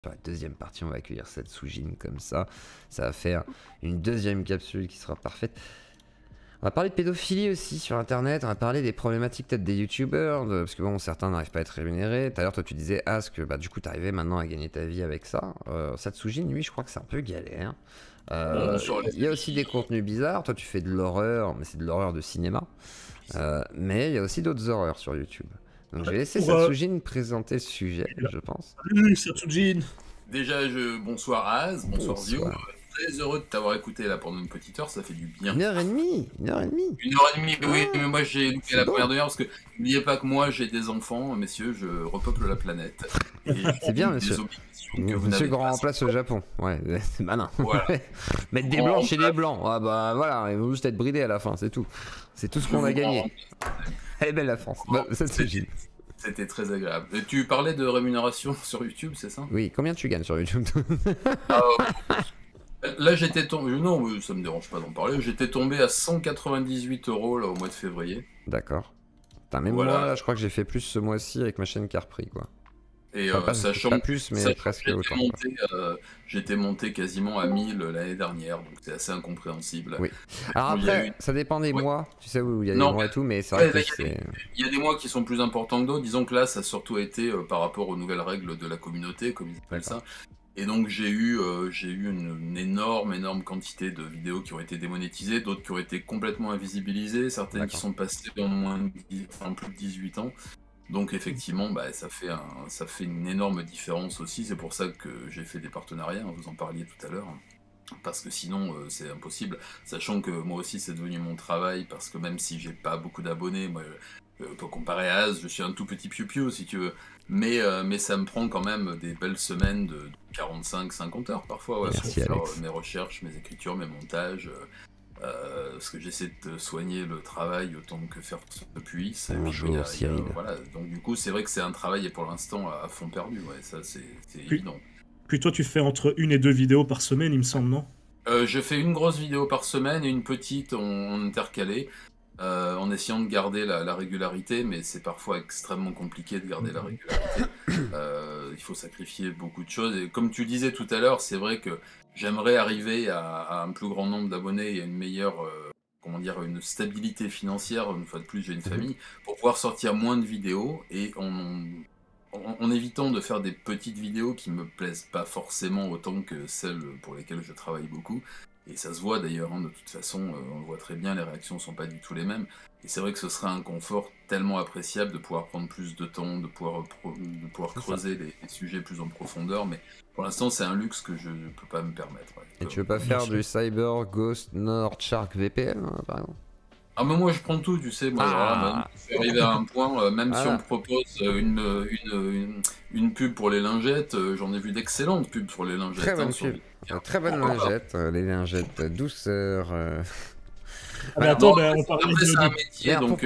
Sur la deuxième partie, on va accueillir cette Sujin comme ça. Ça va faire une deuxième capsule qui sera parfaite. On va parler de pédophilie aussi sur internet, on va parler des problématiques peut-être des youtubeurs, parce que bon, certains n'arrivent pas à être rémunérés. Tout à l'heure, toi tu disais, As, que bah, du coup tu arrivais maintenant à gagner ta vie avec ça. Satsujin, lui, je crois que c'est un peu galère. Il y a aussi des contenus bizarres, toi tu fais de l'horreur, mais c'est de l'horreur de cinéma. Mais il y a aussi d'autres horreurs sur YouTube. Donc je vais laisser Satsujin présenter le sujet, je pense. Salut Satsujin. Déjà, bonsoir Az, bonsoir Zio. Très heureux de t'avoir écouté là pendant une petite heure, ça fait du bien. 1h30, 1h30. 1h30, oui, mais moi j'ai loupé la première demi-heure parce que n'oubliez pas que moi j'ai des enfants, messieurs, je repeuple la planète. C'est bien, monsieur. Monsieur Grand remplace le Japon. Ouais, c'est malin. Voilà. Mettre des blancs chez les blancs. Ah bah voilà, ils vont juste être bridés à la fin, c'est tout. C'est tout ce qu'on a gagné. Elle est belle la France. Bah, ça c'est Gilles. C'était très agréable. Et tu parlais de rémunération sur YouTube, c'est ça? Oui, combien tu gagnes sur YouTube? Là j'étais tombé, non ça me dérange pas d'en parler, j'étais tombé à 198 € là au mois de février. D'accord. Même voilà. Moi là, je crois que j'ai fait plus ce mois-ci avec ma chaîne Carprix quoi. Et enfin, sachant pas plus mais presque autant. J'étais monté quasiment à 1000 l'année dernière, donc c'est assez incompréhensible. Oui. Alors après, ça dépend des mois, tu sais où il y a des mois et tout, mais c'est vrai que c'est... Il y a des mois qui sont plus importants que d'autres, disons que là ça a surtout été par rapport aux nouvelles règles de la communauté, comme ils appellent ça. Et donc j'ai eu une énorme quantité de vidéos qui ont été démonétisées, d'autres qui ont été complètement invisibilisées, certaines qui sont passées en plus de 18 ans. Donc effectivement, bah, ça fait une énorme différence aussi, c'est pour ça que j'ai fait des partenariats, vous en parliez tout à l'heure. Parce que sinon c'est impossible, sachant que moi aussi c'est devenu mon travail, parce que même si j'ai pas beaucoup d'abonnés, moi pour comparer à Az, je suis un tout petit piou-piou si tu veux, mais ça me prend quand même des belles semaines de 45-50 heures parfois pour faire mes recherches, mes écritures, mes montages, parce que j'essaie de soigner le travail autant que faire se puisse. Bonjour Cyril. Voilà, donc du coup c'est vrai que c'est un travail et pour l'instant à fond perdu, ouais, ça c'est évident. Puis toi, tu fais entre 1 et 2 vidéos par semaine, il me semble, non? Je fais une grosse vidéo par semaine et une petite en intercalé, en essayant de garder la régularité, mais c'est parfois extrêmement compliqué de garder la régularité. Il faut sacrifier beaucoup de choses, et comme tu disais tout à l'heure, c'est vrai que j'aimerais arriver à un plus grand nombre d'abonnés et à une meilleure... comment dire, une stabilité financière, une fois de plus j'ai une famille, pour pouvoir sortir moins de vidéos, et en évitant de faire des petites vidéos qui me plaisent pas forcément autant que celles pour lesquelles je travaille beaucoup. Et ça se voit d'ailleurs, hein, de toute façon, on le voit très bien, les réactions sont pas du tout les mêmes. Et c'est vrai que ce serait un confort tellement appréciable de pouvoir prendre plus de temps, de pouvoir creuser les sujets plus en profondeur, mais pour l'instant c'est un luxe que je ne peux pas me permettre. Ouais. Et tu veux pas faire du Cyber, Ghost, Nord, Shark, VPN par exemple? Ah mais moi je prends tout, tu sais, moi je suis arrivé à un point, même si on me propose une pub pour les lingettes, j'en ai vu d'excellentes pubs pour les lingettes. Très bonne pub, très bonne lingette, les lingettes douceur. Ah, mais attends, on parlait c'est un métier, donc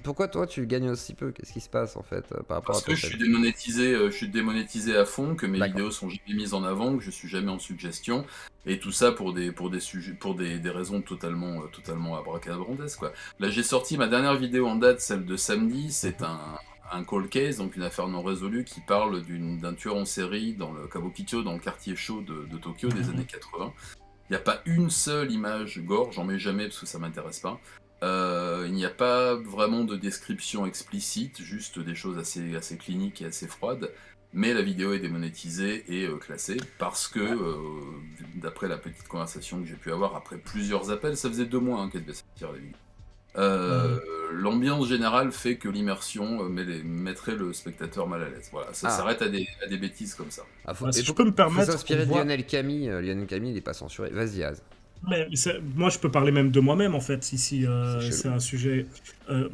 pourquoi toi tu gagnes aussi peu? Qu'est-ce qui se passe en fait par rapport Parce que je suis démonétisé à fond, que mes vidéos sont jamais mises en avant, que je suis jamais en suggestion, et tout ça pour des raisons totalement abracadabrantesques, quoi. Là j'ai sorti ma dernière vidéo en date, celle de samedi, c'est un cold case, donc une affaire non résolue qui parle d'un tueur en série dans le Kabukicho, dans le quartier chaud de Tokyo des années 80. Il n'y a pas une seule image gore, j'en mets jamais parce que ça m'intéresse pas. Il n'y a pas vraiment de description explicite, juste des choses assez cliniques et assez froides. Mais la vidéo est démonétisée et classée parce que, d'après la petite conversation que j'ai pu avoir après plusieurs appels, ça faisait 2 mois qu'elle devait sortir la vidéo. L'ambiance générale fait que l'immersion mettrait le spectateur mal à l'aise. Voilà, ça s'arrête à des bêtises comme ça. Si je peux me permettre, faut s'inspirer de Lionel Camille. Lionel Camille, il n'est pas censuré. Vas-y, Az. Mais moi, je peux parler même de moi-même en fait. Ici, c'est un sujet.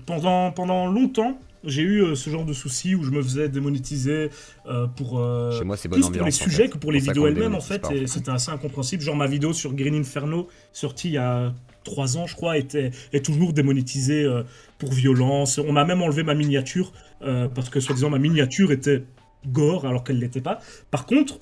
Pendant longtemps, j'ai eu ce genre de soucis où je me faisais démonétiser pour chez moi, c'est bonne ambiance, pour les sujets que pour les vidéos elles-mêmes en fait. Et c'était assez incompréhensible. Genre ma vidéo sur Green Inferno, sortie il y a 3 ans, je crois, est toujours démonétisée pour violence. On m'a même enlevé ma miniature parce que soi-disant ma miniature était gore alors qu'elle l'était pas. Par contre,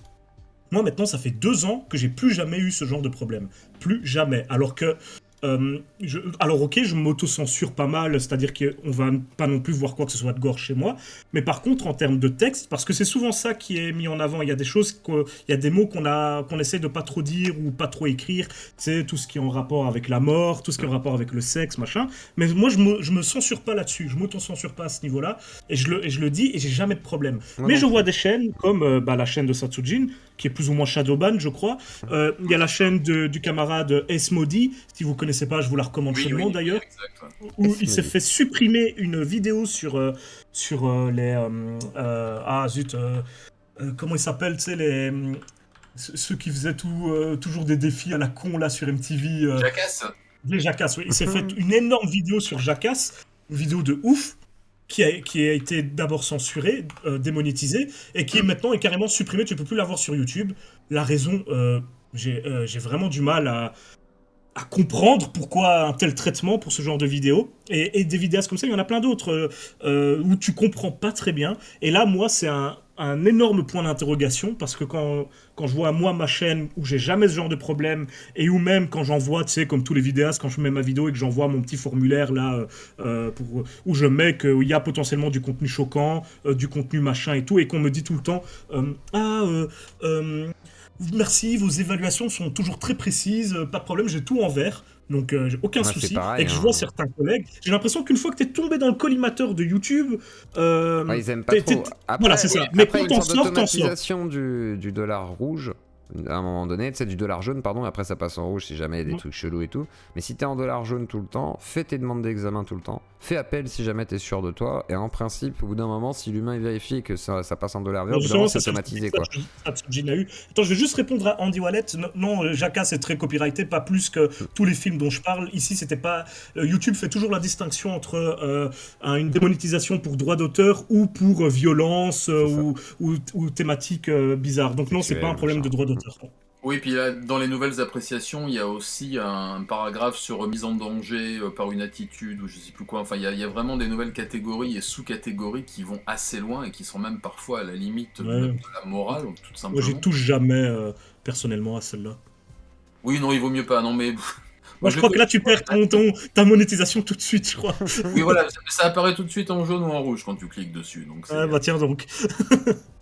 moi maintenant ça fait 2 ans que j'ai plus jamais eu ce genre de problème. Plus jamais. Alors que Alors ok, je m'auto-censure pas mal, c'est-à-dire qu'on va pas non plus voir quoi que ce soit de gore chez moi, mais par contre en termes de texte, parce que c'est souvent ça qui est mis en avant, il y a des choses, il y a des mots qu'on essaie de pas trop dire ou pas trop écrire, c'est tout ce qui est en rapport avec la mort, tout ce qui est en rapport avec le sexe, machin, mais moi je me censure pas là-dessus, je m'auto-censure pas à ce niveau-là, et je le dis et j'ai jamais de problème. Mais je vois des chaînes comme la chaîne de Satsujin, qui est plus ou moins Shadowban, je crois. Il y a la chaîne du camarade Esmodi, si vous connaissez pas, je vous la recommande chaudement d'ailleurs, où il s'est fait supprimer une vidéo sur les... comment ils s'appellent, tu sais, ceux qui faisaient toujours des défis à la con là sur MTV. Jackass. Les Jackass, oui. Il s'est fait une énorme vidéo sur Jackass, une vidéo de ouf, qui a été d'abord censurée, démonétisée, et qui maintenant est carrément supprimée. Tu peux plus la voir sur YouTube. La raison, j'ai vraiment du mal à comprendre pourquoi un tel traitement pour ce genre de vidéos. Et des vidéastes comme ça, il y en a plein d'autres où tu comprends pas très bien. Et là, moi, c'est un énorme point d'interrogation parce que quand je vois moi ma chaîne où j'ai jamais ce genre de problème et où même quand j'envoie, tu sais, comme tous les vidéastes, quand je mets ma vidéo et que j'envoie mon petit formulaire là où je mets qu'il y a potentiellement du contenu choquant, du contenu machin et tout, et qu'on me dit tout le temps merci, vos évaluations sont toujours très précises, pas de problème, j'ai tout en vert. Donc j'ai aucun souci. Pareil, et que je vois certains collègues, j'ai l'impression qu'une fois que t'es tombé dans le collimateur de YouTube, ils aiment pas trop. Après, voilà, c'est ça. Mais quand t'en sors, l'automatisation du dollar rouge, à un moment donné, tu sais, du dollar jaune, pardon, après ça passe en rouge si jamais il y a des trucs chelous et tout. Mais si t'es en dollar jaune tout le temps, fais tes demandes d'examen tout le temps, fais appel si jamais t'es sûr de toi, et en principe, au bout d'un moment, si l'humain vérifie que ça passe en dollar vert, au bout d'un moment, c'est automatisé, quoi. Attends, je vais juste répondre à Andy Wallet. Non, Jackass est très copyrighté, pas plus que tous les films dont je parle. Ici, c'était pas... YouTube fait toujours la distinction entre une démonétisation pour droit d'auteur ou pour violence ou thématique bizarre. Donc non, c'est pas un problème de droit d'auteur. Oui, puis là, dans les nouvelles appréciations, il y a aussi un paragraphe sur mise en danger par une attitude ou je sais plus quoi. Enfin, il y a vraiment des nouvelles catégories et sous-catégories qui vont assez loin et qui sont même parfois à la limite de la morale, tout simplement. Moi, j'y touche jamais personnellement à celle-là. Oui, non, il vaut mieux pas. Non, mais... Moi, je crois que là, tu perds ta monétisation tout de suite, je crois. Oui, voilà, ça apparaît tout de suite en jaune ou en rouge quand tu cliques dessus. Donc bah tiens donc.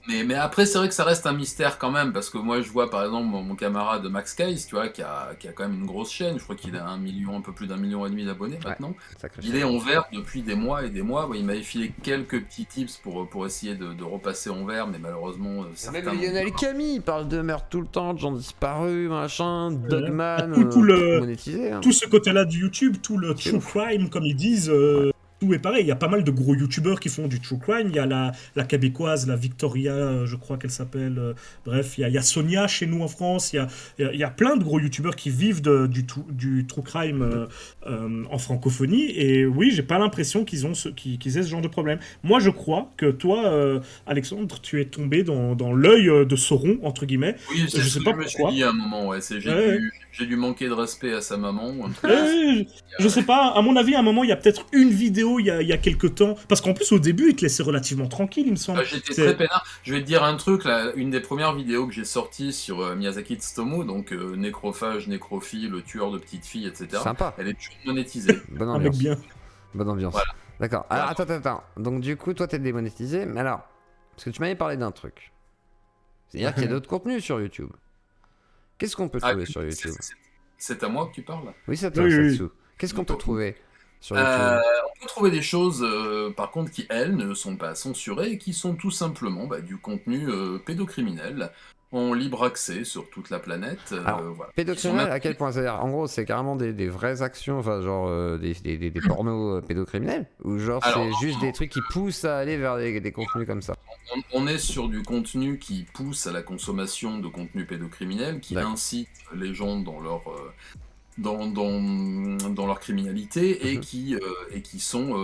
Mais après, c'est vrai que ça reste un mystère quand même, parce que moi, je vois par exemple mon camarade Max Case, tu vois, qui a quand même une grosse chaîne, je crois qu'il a un peu plus d'1,5 million d'abonnés maintenant. Il est en vert depuis des mois et des mois. Il m'avait filé quelques petits tips pour essayer de repasser en vert, mais malheureusement, certains... Même Lionel Camille parle de meurtre tout le temps, de gens disparus, machin, Dogman, monétisé. Tout ce côté-là du YouTube, tout le true crime, comme ils disent... Tout est pareil, il y a pas mal de gros youtubeurs qui font du true crime, il y a la québécoise, la Victoria, je crois qu'elle s'appelle, bref, il y a Sonia chez nous en France, il y a plein de gros youtubeurs qui vivent du true crime en francophonie, et oui, j'ai pas l'impression qu'ils aient ce genre de problème. Moi, je crois que toi, Alexandre, tu es tombé dans l'œil de Sauron, entre guillemets. Oui, je sais pas pourquoi. Je me suis dit à un moment, j'ai dû manquer de respect à sa maman. Je sais pas, à mon avis, à un moment, il y a peut-être une vidéo il y a quelques temps, parce qu'en plus au début il te laissait relativement tranquille, il me semble. J'étais très peinard. Je vais te dire un truc, là, une des premières vidéos que j'ai sorties sur Miyazaki Tsutomu, donc nécrophage, nécrophile, tueur de petites filles, etc. Sympa. Elle est toujours monétisée. Bonne ambiance. Bien. Bonne ambiance. Voilà. D'accord. Alors attends. Donc du coup toi t'es démonétisé, mais alors, parce que tu m'avais parlé d'un truc. C'est-à-dire qu'il y a d'autres contenus sur YouTube. Qu'est-ce qu'on peut trouver sur YouTube? C'est à moi que tu parles? Oui, c'est à toi, Satsu. Qu'est-ce qu'on peut trouver sur YouTube? On peut trouver des choses, par contre, qui, elles, ne sont pas censurées et qui sont tout simplement du contenu pédocriminel en libre accès sur toute la planète. Alors, voilà. Pédocriminel, à quel point? C'est-à-dire, en gros, c'est carrément des vraies actions, enfin, genre des pornos pédocriminels? Ou genre, c'est juste des trucs qui poussent à aller vers des contenus comme ça? On est sur du contenu qui pousse à la consommation de contenu pédocriminel, qui incite les gens dans leur... dans leur criminalité et qui sont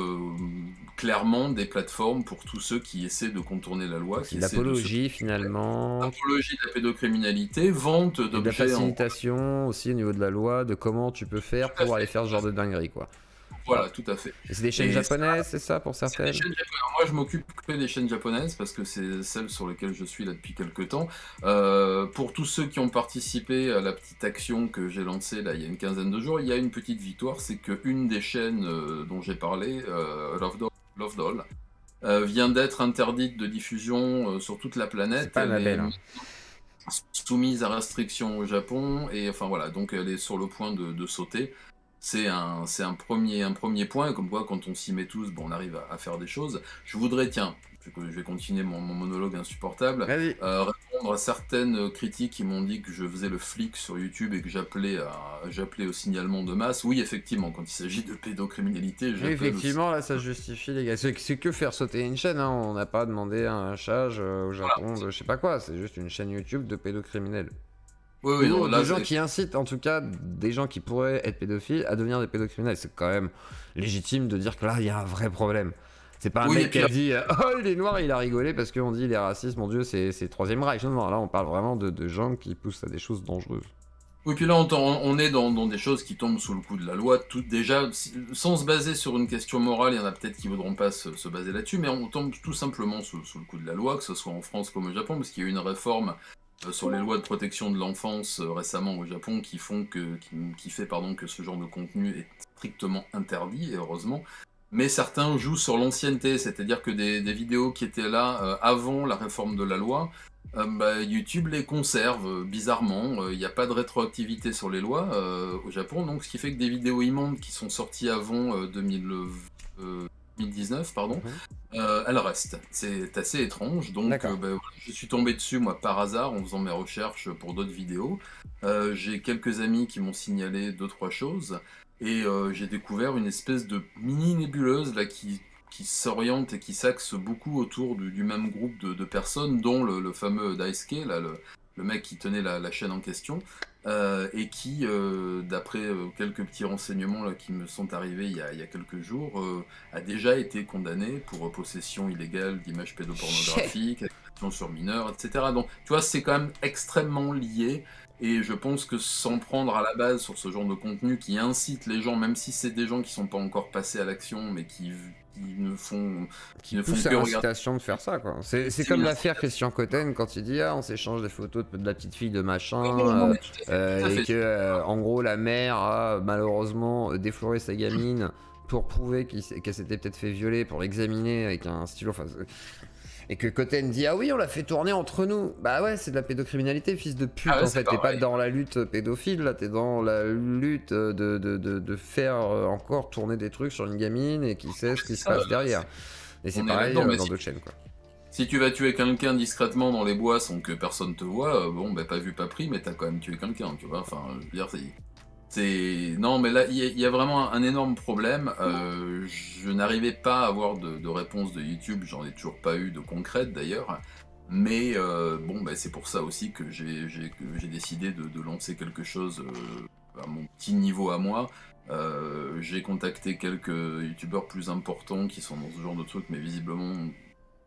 clairement des plateformes pour tous ceux qui essaient de contourner la loi. L'apologie finalement. L'apologie de la pédocriminalité, vente d'objets. De la facilitation aussi au niveau de la loi, de comment tu peux faire pour aller faire ce genre de dinguerie, quoi. Voilà, tout à fait. Et c'est des chaînes japonaises, c'est ça, pour certaines? Moi, je m'occupe que des chaînes japonaises parce que c'est celles sur lesquelles je suis là depuis quelques temps. Pour tous ceux qui ont participé à la petite action que j'ai lancée là il y a une quinzaine de jours, il y a une petite victoire, c'est qu'une des chaînes dont j'ai parlé, Love Doll, vient d'être interdite de diffusion sur toute la planète. C'est pas Annabelle. Soumise à restriction au Japon, et enfin voilà, donc elle est sur le point de sauter. C'est un premier point, comme quoi quand on s'y met tous, bon, on arrive à faire des choses. Je voudrais, tiens, je vais continuer mon monologue insupportable, répondre à certaines critiques qui m'ont dit que je faisais le flic sur YouTube et que j'appelais au signalement de masse. Oui, effectivement, quand il s'agit de pédocriminalité, oui, effectivement, là, ça justifie, les gars. C'est que faire sauter une chaîne, hein. On n'a pas demandé un hachage au Japon de je sais pas quoi, c'est juste une chaîne YouTube de pédocriminels. Oui, non, là, des gens qui incitent, en tout cas, des gens qui pourraient être pédophiles à devenir des pédocriminels. C'est quand même légitime de dire que là, il y a un vrai problème. C'est pas un mec qui a dit oh, il est noir, il a rigolé parce qu'on dit il est raciste, mon dieu, c'est Troisième Reich. Non, là, on parle vraiment de gens qui poussent à des choses dangereuses. Oui, puis là, on est dans des choses qui tombent sous le coup de la loi. Déjà, sans se baser sur une question morale, il y en a peut-être qui ne voudront pas se baser là-dessus, mais on tombe tout simplement sous le coup de la loi, que ce soit en France comme au Japon, parce qu'il y a eu une réforme sur les lois de protection de l'enfance récemment au Japon qui fait que ce genre de contenu est strictement interdit, et heureusement. Mais certains jouent sur l'ancienneté, c'est-à-dire que des vidéos qui étaient là avant la réforme de la loi, YouTube les conserve bizarrement. Il n'y a pas de rétroactivité sur les lois au Japon, donc ce qui fait que des vidéos immondes qui sont sorties avant 2019, elles restent. C'est assez étrange, donc je suis tombé dessus moi par hasard en faisant mes recherches pour d'autres vidéos. J'ai quelques amis qui m'ont signalé 2-3 choses, et j'ai découvert une espèce de mini-nébuleuse là qui s'oriente et qui s'axe beaucoup autour du même groupe de personnes, dont le fameux Daisuke, là, le mec qui tenait la chaîne en question, et qui, d'après quelques petits renseignements là, qui me sont arrivés il y a quelques jours, a déjà été condamné pour possession illégale d'images pédopornographiques, agression sur mineurs, etc. Donc, tu vois, c'est quand même extrêmement lié. Et je pense que s'en prendre à la base sur ce genre de contenu qui incite les gens, même si c'est des gens qui sont pas encore passés à l'action, mais qui ne font que l'incitation de faire ça, quoi. C'est comme l'affaire Christian Cotten quand il dit on s'échange des photos de la petite fille de machin, et que en gros la mère a malheureusement défloré sa gamine pour prouver qu'elle s'était peut-être fait violer, pour l'examiner avec un stylo. Enfin, et que Cotten dit ah oui, on l'a fait tourner entre nous. Bah ouais, c'est de la pédocriminalité, fils de pute. En fait, t'es pas dans la lutte pédophile, là, t'es dans la lutte de faire encore tourner des trucs sur une gamine et qui sait ce qui se passe derrière. Et c'est pareil dans d'autres chaînes, quoi. Si tu vas tuer quelqu'un discrètement dans les bois sans que personne te voit, pas vu, pas pris, mais t'as quand même tué quelqu'un, tu vois. Enfin, je veux dire, non, mais là, il y a vraiment un énorme problème. Je n'arrivais pas à avoir de réponse de YouTube, j'en ai toujours pas eu de concrète d'ailleurs. Mais c'est pour ça aussi que j'ai décidé de lancer quelque chose à mon petit niveau à moi. J'ai contacté quelques youtubeurs plus importants qui sont dans ce genre de truc, mais visiblement,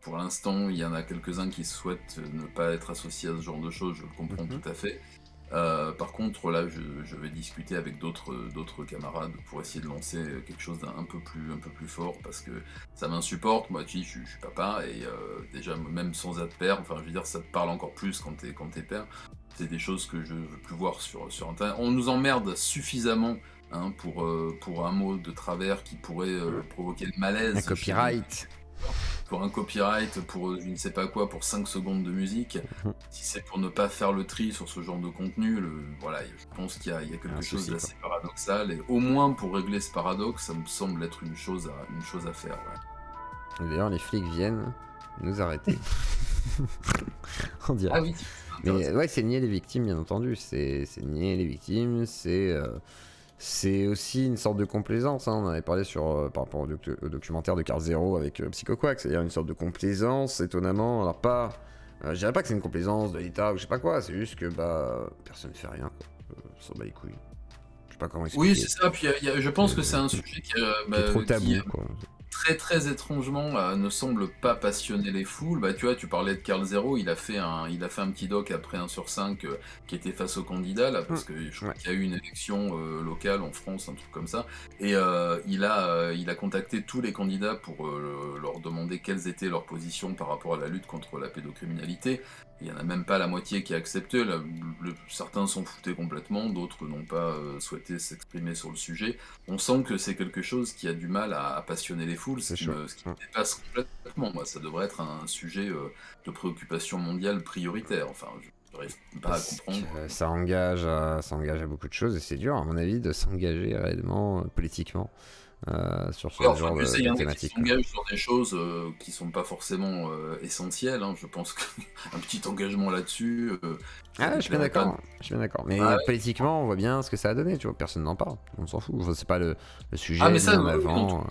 pour l'instant, il y en a quelques-uns qui souhaitent ne pas être associés à ce genre de choses, je le comprends tout à fait. Par contre, là, je vais discuter avec d'autres camarades pour essayer de lancer quelque chose d'un peu plus fort, parce que ça m'insupporte. Moi, je suis papa, et déjà, même sans être père, enfin, je veux dire, ça te parle encore plus quand t'es père. C'est des choses que je veux plus voir sur Internet. On nous emmerde suffisamment pour un mot de travers qui pourrait provoquer le malaise. Un copyright. Pour un copyright, pour je ne sais pas quoi, pour 5 secondes de musique. Si c'est pour ne pas faire le tri sur ce genre de contenu, je pense qu'il y a quelque chose d'assez paradoxal, et au moins pour régler ce paradoxe, ça me semble être une chose à faire. Ouais. D'ailleurs, les flics viennent nous arrêter. On dirait. Ah oui. Mais ouais, c'est nier les victimes, bien entendu. C'est nier les victimes, c'est aussi une sorte de complaisance, hein. On en avait parlé par rapport au documentaire de Carl Zero avec Psycho Quack, c'est-à-dire une sorte de complaisance, étonnamment. Alors je dirais pas que c'est une complaisance de l'État ou je sais pas quoi, c'est juste que personne ne fait rien, quoi. S'en bat les couilles. Je sais pas comment expliquer. Oui, c'est ça, puis je pense que c'est un sujet qui est trop tabou, quoi. très très étrangement ne semble pas passionner les foules. Bah tu vois, tu parlais de Karl Zero, il a fait un petit doc après 1 sur 5 qui était face aux candidats là, parce que je crois qu'il y a eu une élection locale en France, un truc comme ça, et il a contacté tous les candidats pour leur demander quelles étaient leurs positions par rapport à la lutte contre la pédocriminalité. Il n'y en a même pas la moitié qui a accepté. Certains s'en foutaient complètement, d'autres n'ont pas souhaité s'exprimer sur le sujet. On sent que c'est quelque chose qui a du mal à passionner les foules, ce qui me dépasse complètement. Moi, ça devrait être un sujet de préoccupation mondiale prioritaire. Enfin, je n'arrive pas à comprendre. Ça engage à beaucoup de choses et c'est dur, à mon avis, de s'engager réellement politiquement. Sur ce genre de thématique. Qui s'engagent sur des choses qui sont pas forcément essentielles. Hein. Je pense qu'un petit engagement là-dessus. Je suis bien d'accord. Mais politiquement, on voit bien ce que ça a donné. Tu vois, personne n'en parle. On s'en fout. C'est pas le sujet mis en avant.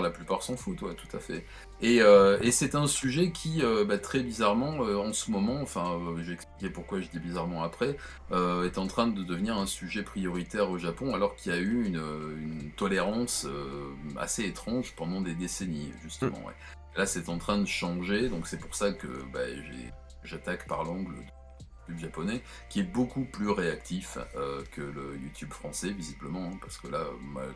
La plupart s'en foutent, ouais, tout à fait. Et c'est un sujet qui, très bizarrement, en ce moment, enfin, je vais expliquer pourquoi je dis bizarrement après, est en train de devenir un sujet prioritaire au Japon, alors qu'il y a eu une tolérance assez étrange pendant des décennies, justement. Ouais. Là, c'est en train de changer, donc c'est pour ça que j'attaque par l'angle YouTube japonais, qui est beaucoup plus réactif que le YouTube français, visiblement, hein, parce que là,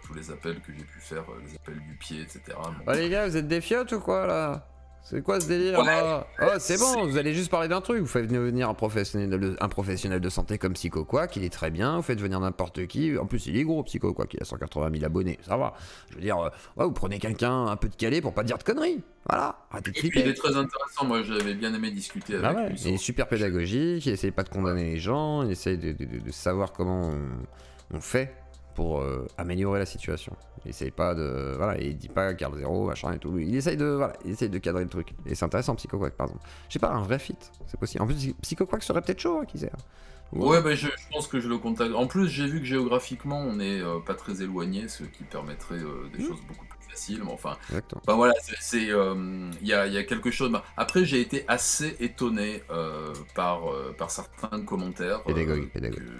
tous les appels que j'ai pu faire, les appels du pied, etc. Bon, les gars, vous êtes des fiottes ou quoi, là? C'est quoi ce délire là? Oh, c'est bon, vous allez juste parler d'un truc. Vous faites venir un professionnel de santé comme Psycho Quack, il est très bien. Vous faites venir n'importe qui. En plus, il est gros, Psycho Quack, il a 180 000 abonnés, ça va. Je veux dire, vous prenez quelqu'un un peu de calé pour pas dire de conneries. Voilà, arrêtez de flipper. Il est très intéressant, moi j'avais bien aimé discuter avec lui. Il est super pédagogique, il essaye pas de condamner les gens, il essaye de savoir comment on fait pour améliorer la situation. Il essaye pas de... Voilà, il dit pas Karl Zero, machin et tout. Il essaye de cadrer le truc. Et c'est intéressant, Psycho Quack, par exemple. Je sais pas, un vrai feat, c'est possible. En plus, Psycho Quack serait peut-être chaud, hein, qui sait. Ouais, je pense que je le contacte. En plus, j'ai vu que géographiquement, on est pas très éloigné, ce qui permettrait des choses beaucoup plus faciles. Mais enfin, voilà, il y a quelque chose. Après, j'ai été assez étonné par certains commentaires que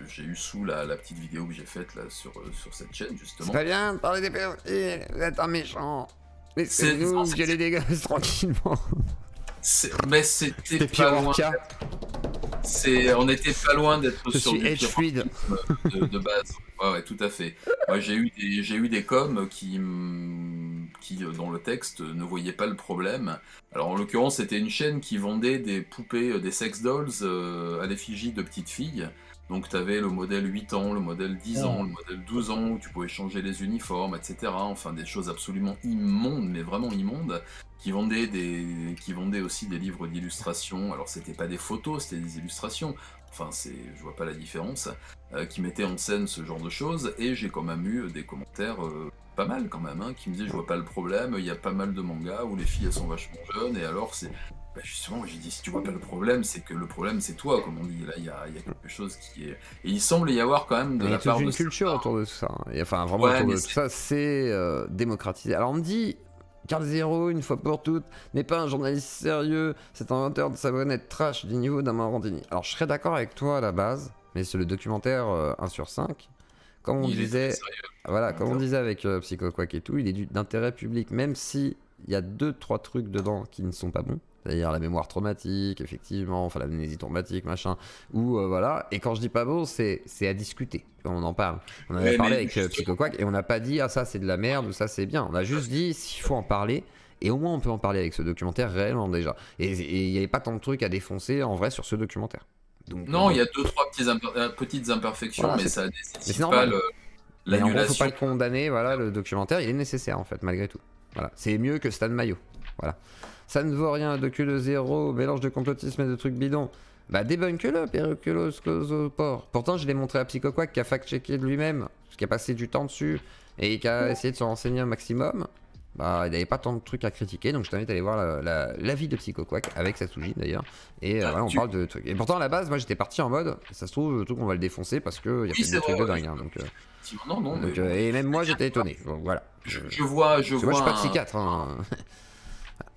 j'ai eu sous la petite vidéo que j'ai faite là sur cette chaîne, justement. C'est pas bien de parler des pédophiles, vous êtes un méchant. Laissez-nous violer des gosses tranquillement. Mais c'était pas loin. On était pas loin d'être sur du fluide de base. Ouais, tout à fait. Moi, j'ai eu des coms qui, dans le texte, ne voyaient pas le problème. Alors, en l'occurrence, c'était une chaîne qui vendait des poupées, des sex dolls à l'effigie de petites filles. Donc, tu avais le modèle 8 ans, le modèle 10 ans, le modèle 12 ans, où tu pouvais changer les uniformes, etc. Enfin, des choses absolument immondes, mais vraiment immondes, qui vendaient aussi des livres d'illustration. Alors, c'était pas des photos, c'était des illustrations. Enfin, je vois pas la différence, qui mettaient en scène ce genre de choses. Et j'ai quand même eu des commentaires pas mal, quand même, hein, qui me disaient, je vois pas le problème, il y a pas mal de mangas où les filles, elles sont vachement jeunes, et alors, c'est... justement, j'ai dit, si tu vois pas le problème, c'est que le problème, c'est toi, comme on dit. Là, il y a quelque chose qui est... Et il semble y avoir quand même de la part de... Il y a toute une culture autour de tout ça. Et enfin, vraiment, autour de tout ça, c'est démocratisé. Alors, on me dit, Karl Zero, une fois pour toutes, n'est pas un journaliste sérieux, c'est un inventeur de savonnette trash du niveau d'un Morandini. Alors, je serais d'accord avec toi à la base, mais sur le documentaire 1 sur 5, comme on disait... Voilà, comme on disait avec Psycho Quack et tout, il est d'intérêt public, même si il y a 2-3 trucs dedans qui ne sont pas bons. C'est-à-dire la mémoire traumatique, effectivement, enfin l'amnésie traumatique, machin, ou voilà. Et quand je dis pas bon, c'est à discuter. On en parle. On en a parlé avec Psycho Quack et on n'a pas dit ah ça c'est de la merde ou ça c'est bien. On a juste dit s'il faut en parler. Et au moins on peut en parler avec ce documentaire réellement déjà. Et il n'y avait pas tant de trucs à défoncer en vrai sur ce documentaire. Donc, non, il y a 2-3 petites imperfections, voilà, mais ça nécessite pas l'annulation. Mais en gros, faut pas le condamner. Voilà, le documentaire, il est nécessaire en fait malgré tout. Voilà, c'est mieux que Stan Mayo. Voilà. Ça ne vaut rien, de cul de zéro, mélange de complotisme et de trucs bidons. Bah débunk-le, Periculos Closoport. Pourtant je l'ai montré à Psycho Quack qui a fact-checké de lui-même, qui a passé du temps dessus et qui a essayé de se renseigner un maximum. Bah il n'avait pas tant de trucs à critiquer, donc je t'invite à aller voir l'avis de Psycho Quack avec Sasuji d'ailleurs. Et voilà, on parle de trucs. Et pourtant à la base, moi j'étais parti en mode, ça se trouve le truc on va le défoncer parce qu'il y a plein de trucs de dingue. Hein, donc, et même moi j'étais étonné. Donc, voilà. Moi je suis pas psychiatre. Hein.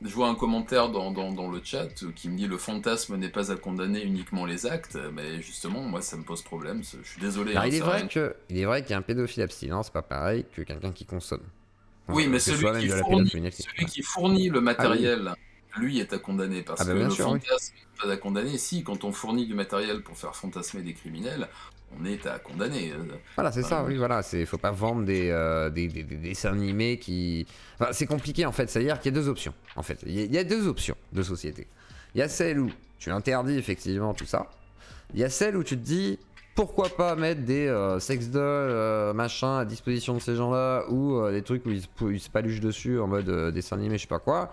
Je vois un commentaire dans le chat qui me dit le fantasme n'est pas à condamner uniquement les actes, mais justement moi ça me pose problème, je suis désolé. Alors, il est vrai qu'il y a un pédophile abstinent, c'est pas pareil que quelqu'un qui consomme. Oui, mais celui qui fournit le matériel, lui est à condamner, parce que le fantasme n'est pas à condamner. Si, quand on fournit du matériel pour faire fantasmer des criminels, on est à condamner. Voilà, c'est ça, oui, voilà. Faut pas vendre des dessins animés qui... Enfin, c'est compliqué, en fait. C'est-à-dire qu'il y a deux options, en fait. Il y a deux options de société. Il y a celle où tu interdis, effectivement, tout ça. Il y a celle où tu te dis... Pourquoi pas mettre des sex dolls, machin, à disposition de ces gens-là, ou des trucs où ils se paluchent dessus en mode dessin animé, je sais pas quoi.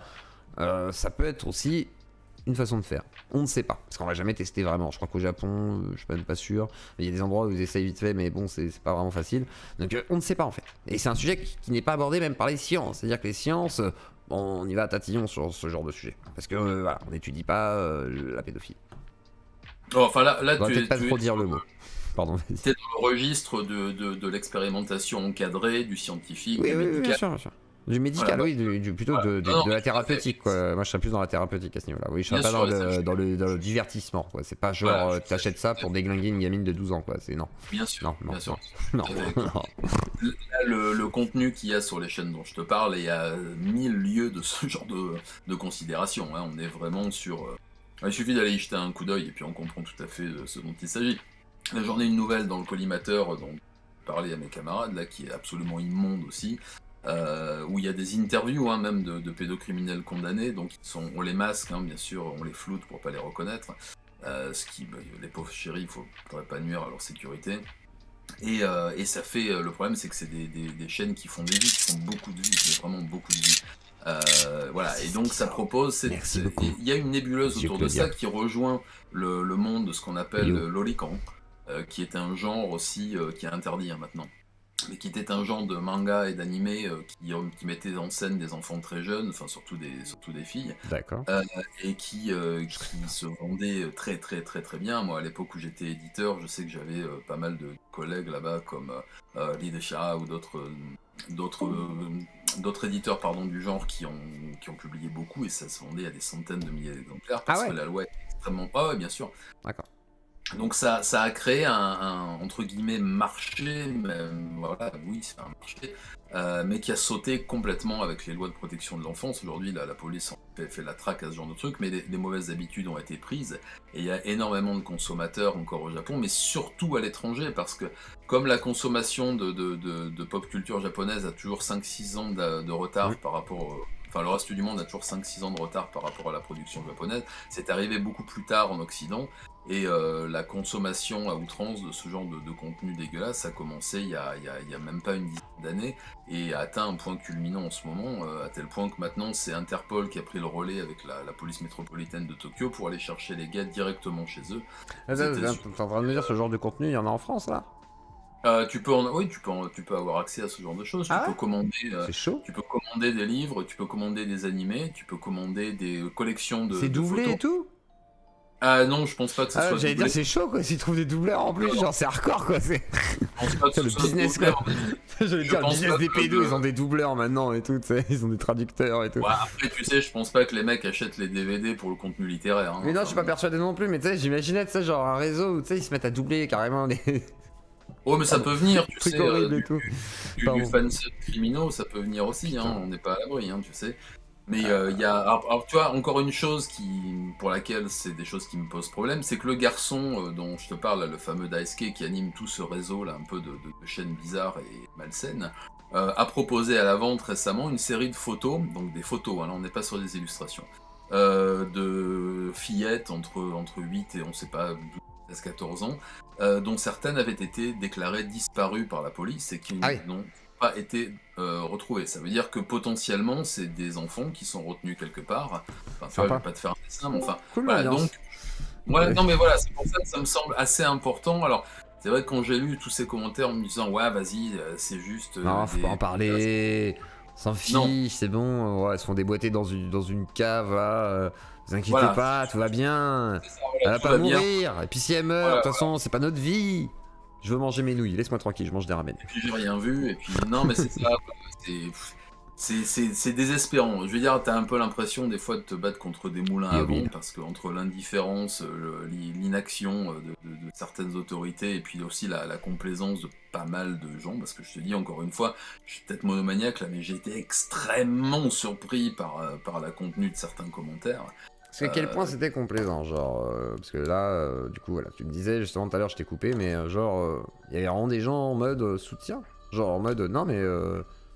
Ça peut être aussi une façon de faire. On ne sait pas, parce qu'on va jamais tester vraiment. Je crois qu'au Japon, je suis même pas sûr. Il y a des endroits où ils essayent vite fait, mais bon, c'est pas vraiment facile. Donc on ne sait pas en fait. Et c'est un sujet qui n'est pas abordé même par les sciences. C'est-à-dire que les sciences, on y va à tatillon sur ce genre de sujet. Parce que voilà, on n'étudie pas la pédophilie. Oh, enfin là, on va peut-être pas trop dire le mot. Pardon. C'est dans le registre de l'expérimentation encadrée, du scientifique, oui, du médical. Bien sûr. Du médical, voilà, oui, plutôt de la thérapeutique, quoi. Moi, je serais plus dans la thérapeutique à ce niveau-là. Oui, je serais pas dans le divertissement, quoi. C'est pas genre, t'achètes ça pour déglinguer une gamine de 12 ans, quoi. C'est non. Bien sûr. Non. Là, le contenu qu'il y a sur les chaînes dont je te parle, il y a 1000 lieux de ce genre de considération. Hein. On est vraiment sur... Il suffit d'aller y jeter un coup d'œil et puis on comprend tout à fait ce dont il s'agit. J'en ai une nouvelle dans le collimateur dont je parlais à mes camarades, là, qui est absolument immonde aussi, où il y a des interviews même de pédocriminels condamnés, donc on les masque, bien sûr, on les floute pour pas les reconnaître, ce qui, les pauvres chéris, il ne faudrait pas nuire à leur sécurité. Et ça fait, le problème c'est que c'est des chaînes qui font des vues, qui font beaucoup de vues, mais vraiment beaucoup de vues. Voilà, et donc ça propose, il y a une nébuleuse autour de ça qui rejoint le monde de ce qu'on appelle l'olican, qui est un genre aussi qui est interdit maintenant, mais qui était un genre de manga et d'animé qui mettait en scène des enfants très jeunes, enfin surtout des filles, et qui se vendait très très très très bien. Moi à l'époque où j'étais éditeur, je sais que j'avais pas mal de collègues là-bas comme Lee Desha ou d'autres éditeurs du genre qui ont publié beaucoup, et ça se vendait à des centaines de milliers d'exemplaires parce que la loi est extrêmement... Ah ouais, bien sûr. D'accord. Donc ça a créé un entre guillemets marché, voilà, oui c'est un marché, mais qui a sauté complètement avec les lois de protection de l'enfance. Aujourd'hui la police fait la traque à ce genre de truc, mais des mauvaises habitudes ont été prises, et il y a énormément de consommateurs encore au Japon, mais surtout à l'étranger, parce que comme la consommation de pop culture japonaise a toujours 5-6 ans de retard par rapport Enfin, le reste du monde a toujours 5-6 ans de retard par rapport à la production japonaise. C'est arrivé beaucoup plus tard en Occident, et la consommation à outrance de ce genre de contenu dégueulasse a commencé il y a même pas une dizaine d'années, et a atteint un point culminant en ce moment, à tel point que maintenant c'est Interpol qui a pris le relais avec la police métropolitaine de Tokyo pour aller chercher les gars directement chez eux. T'es en train de me dire ce genre de contenu, il y en a en France là ? Tu peux avoir accès à ce genre de choses. Tu peux commander. C'est chaud. Tu peux commander des livres, tu peux commander des animés, tu peux commander des collections de. C'est doublé photos. Et tout. Non, je pense pas que ce soit. J'allais dire c'est chaud quoi. S'ils trouvent des doubleurs en plus, genre c'est hardcore quoi. C'est. Je pense pas que le business quoi. J'allais dire le business des pédos, ils ont des doubleurs maintenant et tout. Ils ont des traducteurs et tout. Ouais, après tu sais, je pense pas que les mecs achètent les DVD pour le contenu littéraire. Hein. Mais non, je suis pas persuadé non plus. Mais tu sais, j'imaginais genre un réseau où ils se mettent à doubler carrément les. Oh, mais ça peut venir, tu sais, du fansub criminaux, ça peut venir aussi, on n'est pas à l'abri, tu sais. Mais il y a, alors, tu vois, encore une chose pour laquelle c'est des choses qui me posent problème, c'est que le garçon dont je te parle, là, le fameux Daisuke qui anime tout ce réseau là, un peu de chaînes bizarres et malsaines, a proposé à la vente récemment une série de photos, donc des photos, là on n'est pas sur des illustrations, de fillettes entre 8 et on sait pas 14 ans, dont certaines avaient été déclarées disparues par la police et qui n'ont pas été retrouvées. Ça veut dire que potentiellement c'est des enfants qui sont retenus quelque part. Enfin, je vais pas te faire un dessin, mais enfin, cool, voilà, donc, non mais voilà, c'est pour ça que ça me semble assez important. Alors, c'est vrai que quand j'ai lu tous ces commentaires en me disant ouais, vas-y, c'est juste. Non, faut pas en parler. S'en fiche, c'est bon. Ouais, elles se font déboîter dans une cave là. Ne vous inquiétez pas, tout va bien. Elle va pas mourir. Bien. Et puis si elle meurt, de toute façon, c'est pas notre vie. Je veux manger mes nouilles, laisse-moi tranquille, je mange des ramen. Et puis j'ai rien vu, et puis non, mais c'est ça. c'est désespérant. Je veux dire, t'as un peu l'impression des fois de te battre contre des moulins à vent, parce que entre l'indifférence, l'inaction de certaines autorités, et puis aussi la complaisance de pas mal de gens, parce que je te dis encore une fois, je suis peut-être monomaniaque là, mais j'ai été extrêmement surpris par la contenu de certains commentaires. Parce qu'à quel point c'était complaisant, genre, parce que là, du coup, voilà, tu me disais justement tout à l'heure, je t'ai coupé, mais genre, il y avait vraiment des gens en mode soutien, genre en mode non mais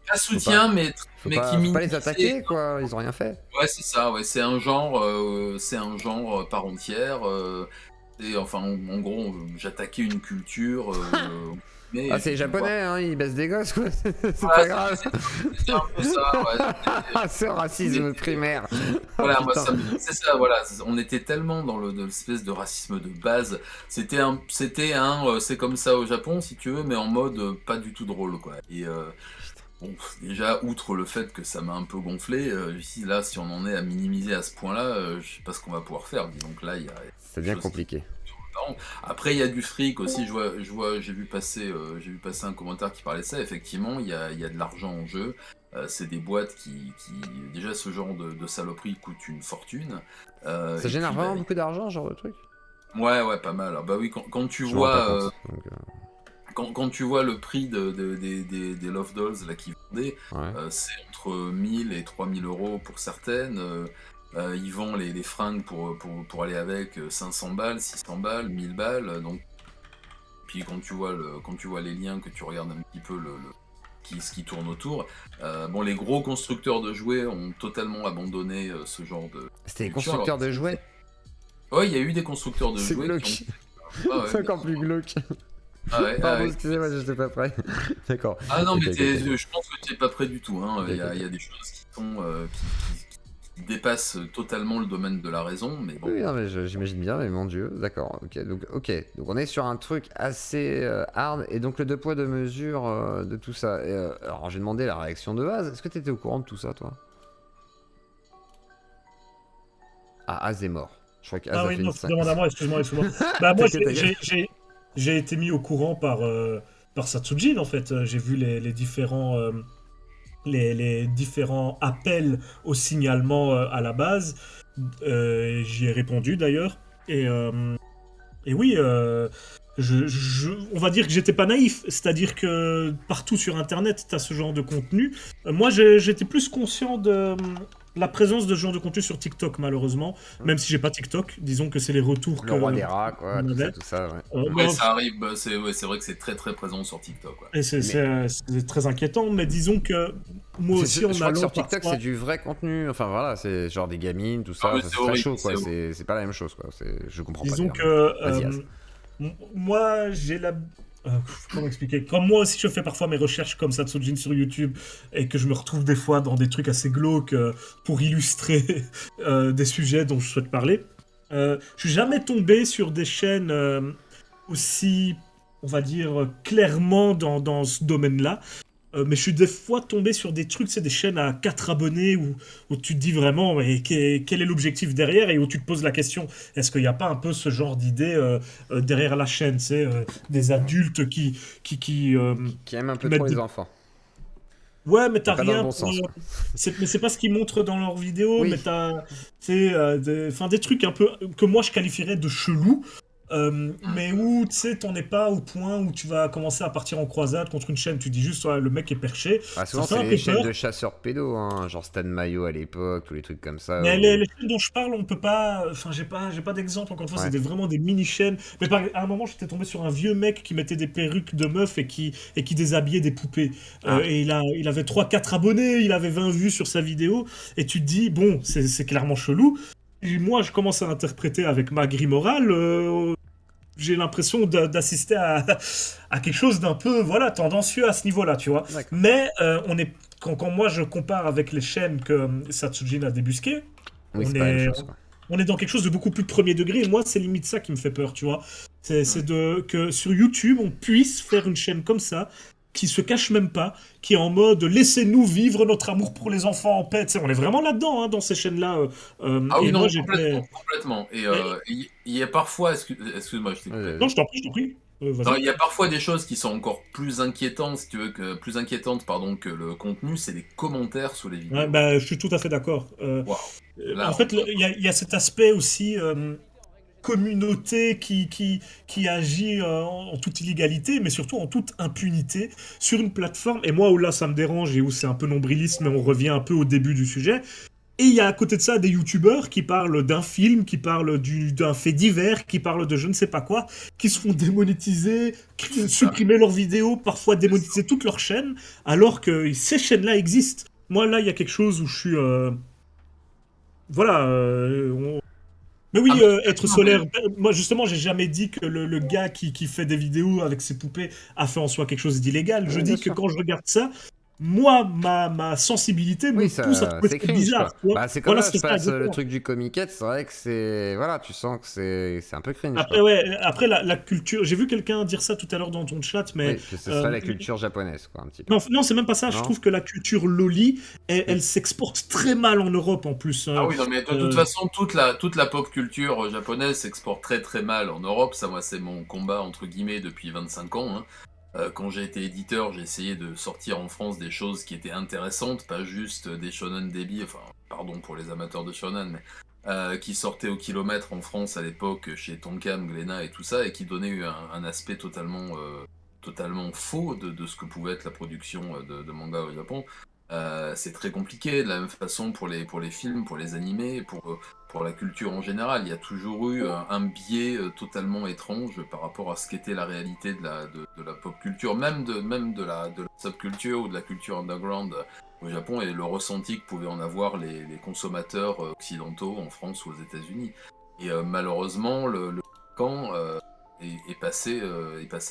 pas soutien, mais faut qui pas les attaquer, quoi, ils ont rien fait. Ouais, c'est ça, ouais, c'est un genre part entière. Et enfin, en gros, j'attaquais une culture. Ah, c'est japonais, hein, ils baissent des gosses, quoi. C'est pas grave. C'est un peu ça, ouais. Ce racisme primaire. Voilà, Oh, moi, c'est ça, voilà. On était tellement dans l'espèce de racisme de base. C'était c'est comme ça au Japon, si tu veux, mais en mode pas du tout drôle, quoi. Et bon, déjà, outre le fait que ça m'a un peu gonflé, là, si on en est à minimiser à ce point-là, je sais pas ce qu'on va pouvoir faire. Donc là, il y a. C'est bien compliqué. Après, il y a du fric aussi. J'ai vu passer un commentaire qui parlait de ça. Effectivement, il y a de l'argent en jeu. C'est des boîtes qui déjà, ce genre de saloperie coûte une fortune. Ça génère vraiment beaucoup d'argent, genre de truc. Ouais, pas mal. Alors, bah oui, quand tu vois. Quand tu vois le prix des Love Dolls là, qui vendaient, c'est entre 1000 et 3000 euros pour certaines. Ils vendent les fringues pour aller avec 500 balles, 600 balles, 1000 balles. Donc, puis quand tu vois les liens, que tu regardes un petit peu ce qui tourne autour, bon, les gros constructeurs de jouets ont totalement abandonné ce genre de. C'était des constructeurs de jouets? Ouais, il y a eu des constructeurs de jouets. C'est glauque. C'est encore plus glauque. Pardon, excusez-moi, je n'étais pas prêt. D'accord. Ah non, mais je pense que tu n'es pas prêt du tout. Hein. Il y a des choses qui sont qui dépassent totalement le domaine de la raison, mais bon. Oui, non, mais j'imagine bien, mais mon Dieu, d'accord. Donc on est sur un truc assez hard, et donc le 2 poids 2 mesures de tout ça. Alors j'ai demandé la réaction de Az. Est-ce que tu étais au courant de tout ça, toi? Ah, Az est mort. Je crois qu'Az ah a oui, fait non, une demande à moi, excuse-moi. Bah moi, j'ai été mis au courant par Satsujin, en fait. J'ai vu les différents appels au signalement à la base. J'y ai répondu d'ailleurs. Et oui, on va dire que j'étais pas naïf. C'est-à-dire que partout sur Internet, tu as ce genre de contenu. Moi, j'étais plus conscient de la présence de ce genre de contenu sur TikTok, malheureusement. Même si j'ai pas TikTok, disons que c'est les retours le roi des rats, quoi, tout ça, ouais. Ouais, ça arrive, c'est vrai que c'est très très présent sur TikTok. Ouais. Et c'est très inquiétant, mais disons que moi aussi, je crois que sur TikTok, c'est du vrai contenu. Enfin voilà, c'est genre des gamines, tout ça. C'est très chaud, quoi. C'est pas la même chose, quoi. Je comprends pas. Disons que moi, j'ai la. Comment expliquer? Comme moi aussi, je fais parfois mes recherches comme Satsujin sur YouTube et que je me retrouve des fois dans des trucs assez glauques pour illustrer des sujets dont je souhaite parler. Je suis jamais tombé sur des chaînes aussi, on va dire, clairement dans ce domaine-là. Mais je suis des fois tombé sur des trucs, c'est des chaînes à 4 abonnés où tu te dis vraiment mais quel est l'objectif derrière, et où tu te poses la question, est-ce qu'il n'y a pas un peu ce genre d'idée derrière la chaîne, c'est des adultes qui aiment un peu trop les enfants. Ouais, mais t'as rien. Bon sens, mais c'est pas ce qu'ils montrent dans leurs vidéos, oui. Mais t'as des trucs un peu que moi je qualifierais de chelous. Mais où tu sais, t'en es pas au point où tu vas commencer à partir en croisade contre une chaîne, tu dis juste ouais, le mec est perché. Souvent c'est les chaînes de chasseurs pédos, hein, genre Stan Mayo à l'époque, tous les trucs comme ça. Mais les chaînes dont je parle, on peut pas. Enfin, j'ai pas d'exemple, encore une fois, c'est vraiment des mini-chaînes. Mais à un moment, j'étais tombé sur un vieux mec qui mettait des perruques de meufs et qui déshabillait des poupées. Et il avait 3-4 abonnés, il avait 20 vues sur sa vidéo, et tu te dis, bon, c'est clairement chelou. Et moi, je commence à interpréter avec ma grille morale. J'ai l'impression d'assister à quelque chose d'un peu tendancieux à ce niveau-là, tu vois. Mais quand moi je compare avec les chaînes que Satsujin a débusquées, on est dans quelque chose de beaucoup plus premier degré. Et moi, c'est limite ça qui me fait peur, tu vois. C'est que sur YouTube, on puisse faire une chaîne comme ça, qui se cache même pas, qui est en mode laissez-nous vivre notre amour pour les enfants en paix. Tu sais, on est vraiment là-dedans, hein, dans ces chaînes-là. Ah oui, non, complètement. Et il y a parfois, excuse-moi, je t'ai coupé. Non, je t'en prie. Il y a parfois des choses qui sont encore plus inquiétantes, si tu veux, plus inquiétantes, pardon, que le contenu, c'est les commentaires sous les vidéos. Ouais, bah, je suis tout à fait d'accord. Wow. Là, En fait, il y a cet aspect aussi communauté qui agit en toute illégalité, mais surtout en toute impunité sur une plateforme. Et moi, où là, ça me dérange et où c'est un peu nombriliste, mais on revient un peu au début du sujet. Et il y a à côté de ça des youtubeurs qui parlent d'un film, qui parlent d'un fait divers, qui parlent de je ne sais pas quoi, qui se font démonétiser, supprimer leurs vidéos, parfois démonétiser toute leur chaîne, alors que ces chaînes-là existent. Moi, là, il y a quelque chose où je suis... Voilà. Mais oui, être solaire. Moi, justement, j'ai jamais dit que le gars qui fait des vidéos avec ses poupées a fait en soi quelque chose d'illégal. Je dis que quand je regarde ça, moi, ma sensibilité me pousse à trouver ça bizarre. Bah, c'est comme là, je passe le truc du comiquette, c'est vrai que c'est... Voilà, tu sens que c'est un peu cringe. Après, ouais, après la culture... J'ai vu quelqu'un dire ça tout à l'heure dans ton chat, mais... Oui, que ce serait la culture japonaise, quoi, un petit peu. Non, c'est même pas ça. Je trouve que la culture loli, elle s'exporte très mal en Europe, en plus. Ah oui, non, mais de toute façon, toute la pop culture japonaise s'exporte très très mal en Europe. Ça, moi, c'est mon combat, entre guillemets, depuis 25 ans, hein. Quand j'ai été éditeur, j'ai essayé de sortir en France des choses qui étaient intéressantes, pas juste des shonen débiles, enfin, pardon pour les amateurs de shonen, mais qui sortaient au kilomètre en France à l'époque chez Tonkam, Glénat et tout ça, et qui donnaient un aspect totalement faux de ce que pouvait être la production de manga au Japon. C'est très compliqué, de la même façon pour les films, pour les animés, pour la culture en général. Il y a toujours eu un biais totalement étrange par rapport à ce qu'était la réalité de la pop culture, même de la subculture ou de la culture underground au Japon, et le ressenti que pouvaient en avoir les consommateurs occidentaux en France ou aux États-Unis. Et malheureusement, le camp est passé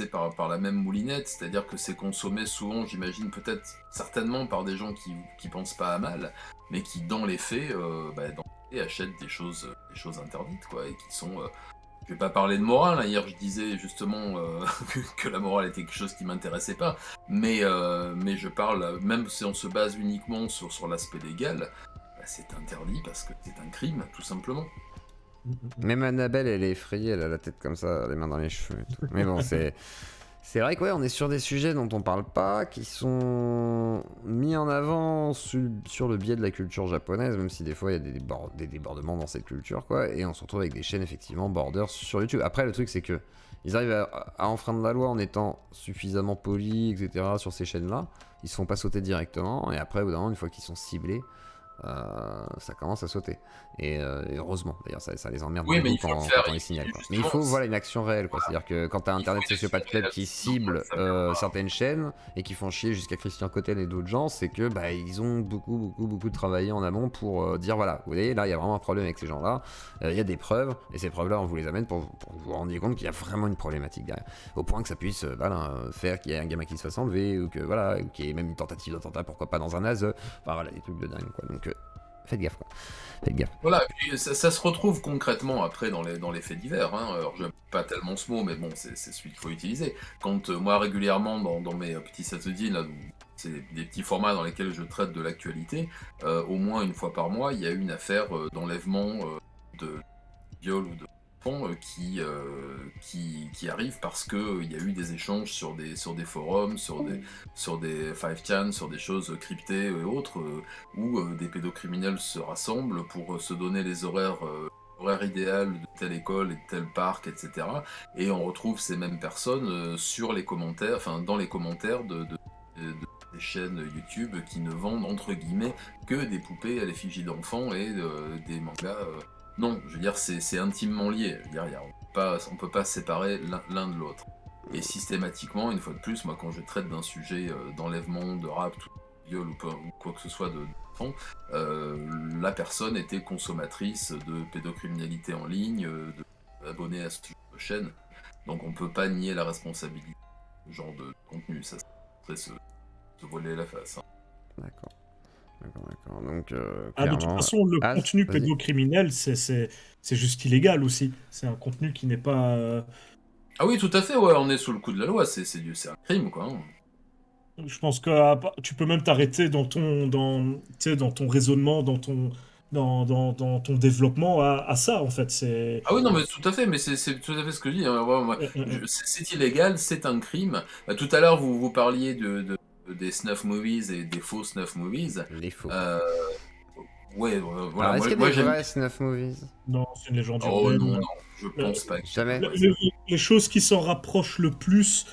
par la même moulinette, c'est-à-dire que c'est consommé souvent, j'imagine, peut-être certainement par des gens qui pensent pas à mal, mais qui dans les faits, achètent des choses interdites, quoi, et qui sont... je vais pas parler de morale, hein. Hier je disais justement que la morale était quelque chose qui m'intéressait pas, mais je parle, même si on se base uniquement sur l'aspect légal, bah, c'est interdit parce que c'est un crime, tout simplement. Même Annabelle, elle est effrayée, elle a la tête comme ça, les mains dans les cheveux et tout. Mais bon, c'est vrai que ouais, on est sur des sujets dont on parle pas, qui sont mis en avant sur le biais de la culture japonaise, même si des fois il y a des débordements dans cette culture, quoi, et on se retrouve avec des chaînes effectivement borders sur YouTube. Après, le truc c'est que ils arrivent à enfreindre la loi en étant suffisamment polis, etc. sur ces chaînes-là. Ils se font pas sauter directement, et après, au bout d'un moment, une fois qu'ils sont ciblés, ça commence à sauter. Et heureusement, d'ailleurs, ça les emmerde beaucoup quand on les signale. Mais il faut une action réelle, quoi. C'est-à-dire que quand t'as Internet Sociopathe Club qui cible certaines chaînes et qui font chier jusqu'à Christian Cotel et d'autres gens, c'est que ils ont beaucoup travaillé en amont pour dire voilà, vous voyez, là il y a vraiment un problème avec ces gens-là, il y a des preuves, et ces preuves-là on vous les amène pour vous rendre compte qu'il y a vraiment une problématique derrière. Au point que ça puisse faire qu'il y ait un gamin qui se fasse enlever, ou ou qu'il y ait même une tentative d'attentat, pourquoi pas dans un ASE, enfin voilà, des trucs de dingue, quoi. Donc faites gaffe, quoi. Faites gaffe. Voilà, et puis ça se retrouve concrètement après dans les faits divers, hein. Alors j'aime pas tellement ce mot, mais bon, c'est celui qu'il faut utiliser. Quand moi régulièrement dans mes petits satodis, là, c'est des petits formats dans lesquels je traite de l'actualité, au moins une fois par mois, il y a une affaire d'enlèvement, de viol ou de qui arrive parce que il y a eu des échanges sur des forums, sur des 5chan, sur des choses cryptées et autres, où des pédocriminels se rassemblent pour se donner les horaires idéal de telle école et de tel parc, etc. Et on retrouve ces mêmes personnes sur les commentaires, enfin dans les commentaires des chaînes YouTube qui ne vendent entre guillemets que des poupées à l'effigie d'enfants et des mangas. Non, je veux dire, c'est intimement lié. Je veux dire, on peut pas séparer l'un de l'autre. Et systématiquement, une fois de plus, moi, quand je traite d'un sujet d'enlèvement, de rapt, de viol ou quoi que ce soit d'enfant, la personne était consommatrice de pédocriminalité en ligne, abonnée à ce genre de chaîne. Donc on peut pas nier la responsabilité de ce genre de contenu. Ça serait se voler la face. Hein. D'accord. Donc, de toute façon, le contenu pédocriminel, c'est juste illégal aussi. C'est un contenu qui n'est pas... Ah oui, tout à fait, ouais, on est sous le coup de la loi, c'est un crime, quoi. Je pense que tu peux même t'arrêter dans ton raisonnement, dans dans ton développement à ça, en fait. Ah oui, non, mais tout à fait, mais c'est tout à fait ce que je dis, hein. C'est illégal, c'est un crime. Tout à l'heure, vous parliez des snuff movies et des faux snuff movies. Les faux. Ouais, voilà. Alors, est-ce qu'il y a des vrais snuff movies? Non, c'est une légende Oh urbaine. non, je pense pas. Jamais. Les choses qui s'en rapprochent le plus,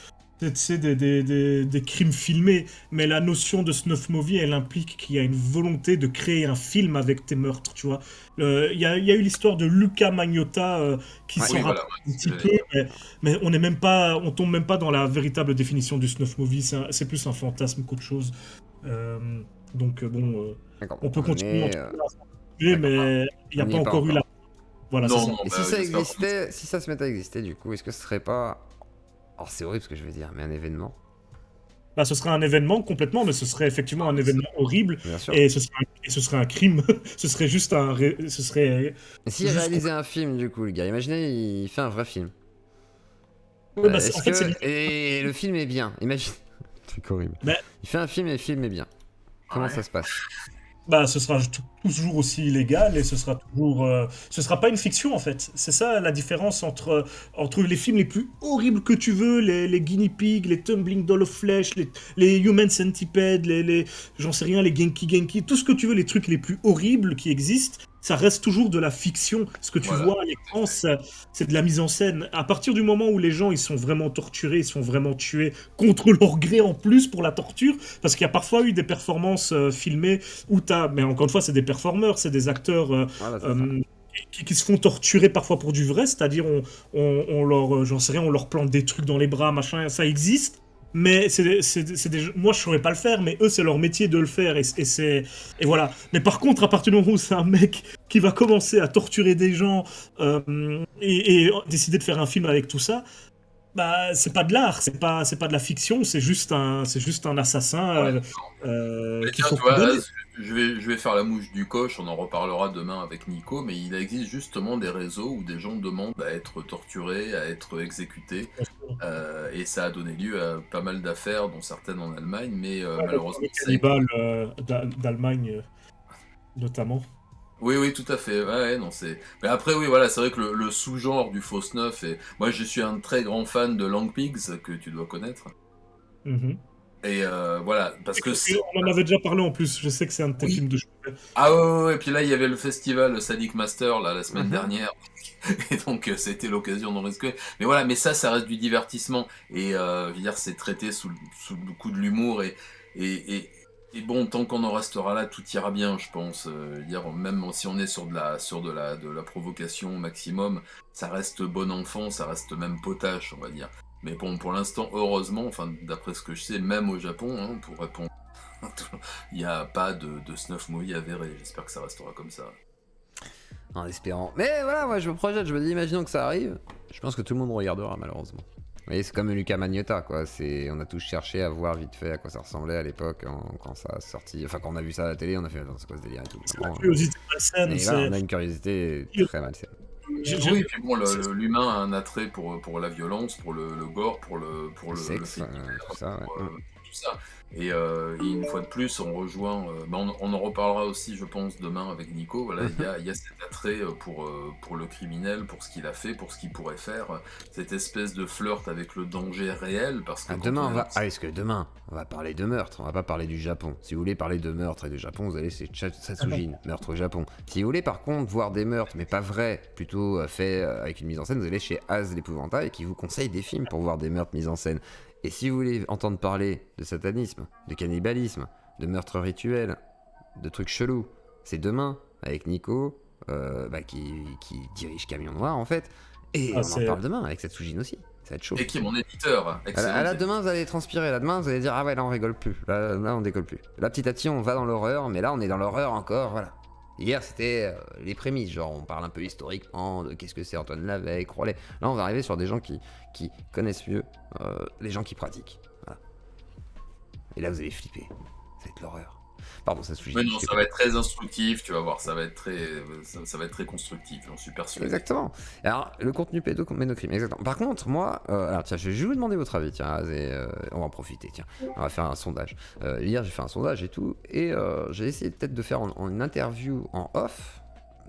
c'est des crimes filmés, mais la notion de snuff movie, elle implique qu'il y a une volonté de créer un film avec tes meurtres, tu vois. Il y a eu l'histoire de Luca Magnotta qui s'en rapproche un petit peu, mais on tombe même pas dans la véritable définition du snuff movie, c'est plus un fantasme qu'autre chose. Donc bon, on peut continuer mais il n'y a pas encore eu la... Voilà, non, et si ça existait, si ça se mettait à exister, du coup, est-ce que ce serait pas... Alors c'est horrible ce que je veux dire, mais un événement? Bah, ce serait un événement complètement, mais ce serait effectivement un événement horrible, et ce serait un crime. Ce serait juste un... Ce serait... Et s'il réalisait un film, du coup, le gars, imaginez, il fait un vrai film. Ouais, en fait, et le film est bien, imagine. C'est horrible. Il fait un film et le film est bien. Comment ça se passe? Bah, ce sera toujours aussi illégal et ce sera toujours... ce sera pas une fiction, en fait. C'est ça la différence entre les films les plus horribles que tu veux, les Guinea Pigs, les Tumbling Doll of Flesh, les Human Centipede, j'en sais rien, les Genki Genki, tout ce que tu veux, les trucs les plus horribles qui existent, ça reste toujours de la fiction. Ce que tu vois à l'écran, c'est de la mise en scène. À partir du moment où les gens ils sont vraiment torturés, ils sont vraiment tués contre leur gré en plus pour la torture, parce qu'il y a parfois eu des performances filmées où mais encore une fois, c'est des performeurs, c'est des acteurs qui se font torturer parfois pour du vrai, c'est-à-dire on leur, j'en sais rien, on leur plante des trucs dans les bras, machin, ça existe. Mais moi, je saurais pas le faire, mais eux, c'est leur métier de le faire, et voilà. Mais par contre, à partir du moment où c'est un mec qui va commencer à torturer des gens et décider de faire un film avec tout ça, bah, c'est pas de l'art, c'est pas de la fiction, c'est juste un assassin qui faut condamner. Je vais faire la mouche du coche, on en reparlera demain avec Nico, mais il existe justement des réseaux où des gens demandent à être torturés, à être exécutés, et ça a donné lieu à pas mal d'affaires, dont certaines en Allemagne, mais malheureusement... Les cannibales d'Allemagne, notamment. Oui, tout à fait. Ouais, non, mais après, oui, voilà, c'est vrai que le sous-genre du faux snuff, et moi, je suis un très grand fan de Lang Pigs, que tu dois connaître. Et voilà, parce que... On en avait déjà parlé en plus, je sais que c'est un de tes films de chevet. Ah ouais, et puis là, il y avait le festival Sadic Master, là, la semaine dernière, et donc c'était l'occasion d'en risquer. Mais voilà, mais ça reste du divertissement, et je veux dire, c'est traité sous le coup de l'humour, et bon, tant qu'on en restera là, tout ira bien, je pense. Dire, même si on est sur de la provocation au maximum, ça reste bon enfant, ça reste même potache, on va dire. Mais bon, pour l'instant, heureusement, enfin, d'après ce que je sais, même au Japon, hein, pour répondre, il n'y a pas de snuff movie avéré. J'espère que ça restera comme ça. En espérant. Mais voilà, moi je me projette, je me dis, imaginons que ça arrive. Je pense que tout le monde regardera, malheureusement. Vous voyez, c'est comme Luca Magnotta, quoi. On a tous cherché à voir vite fait à quoi ça ressemblait à l'époque, quand ça a sorti. Enfin, quand on a vu ça à la télé, on a fait, attends, c'est quoi ce délire et tout. C'est la curiosité malsaine. Et là, on a une curiosité très malsaine. Oui, et puis bon, l'humain a un attrait pour la violence, pour le gore, pour le sexe, tout ça, tout ça. Et une fois de plus, on rejoint, on en reparlera aussi, je pense, demain avec Nico. Voilà, il y a cet attrait pour le criminel, pour ce qu'il a fait, pour ce qu'il pourrait faire, cette espèce de flirt avec le danger réel. Parce que demain, on va parler de meurtre, on va pas parler du Japon. Si vous voulez parler de meurtre et du Japon, vous allez chez Satsujin, meurtre au Japon. Si vous voulez par contre voir des meurtres, mais pas vrais, plutôt faits avec une mise en scène, vous allez chez Az l'épouvantail, qui vous conseille des films pour voir des meurtres mis en scène. Et si vous voulez entendre parler de satanisme, de cannibalisme, de meurtres rituels, de trucs chelous, c'est demain avec Nico, qui dirige Camion Noir en fait, et on en parle demain avec Satsujin aussi. Ça va être chaud. Et qui est mon éditeur. Là, demain, vous allez transpirer. Là, demain, vous allez dire, ah ouais, là, on rigole plus. Là, on décolle plus. Là, petit à petit, on va dans l'horreur, mais là, on est dans l'horreur encore, voilà. Hier, c'était les prémices, genre, on parle un peu historiquement de qu'est-ce que c'est Antoine Lavey, Croilet. Là, on va arriver sur des gens qui connaissent mieux les gens qui pratiquent. Voilà. Et là, vous allez flipper. Ça va être l'horreur. Pardon, ça sous-gine. Mais non, ça va être très instructif, tu vas voir, ça va être très constructif, j'en suis persuadé. Exactement. Alors, le contenu pédocrime, exactement. Par contre, moi, alors tiens, je vais vous demander votre avis, tiens, on va en profiter, tiens, on va faire un sondage. Hier, j'ai fait un sondage et tout, et j'ai essayé peut-être de faire une interview en off,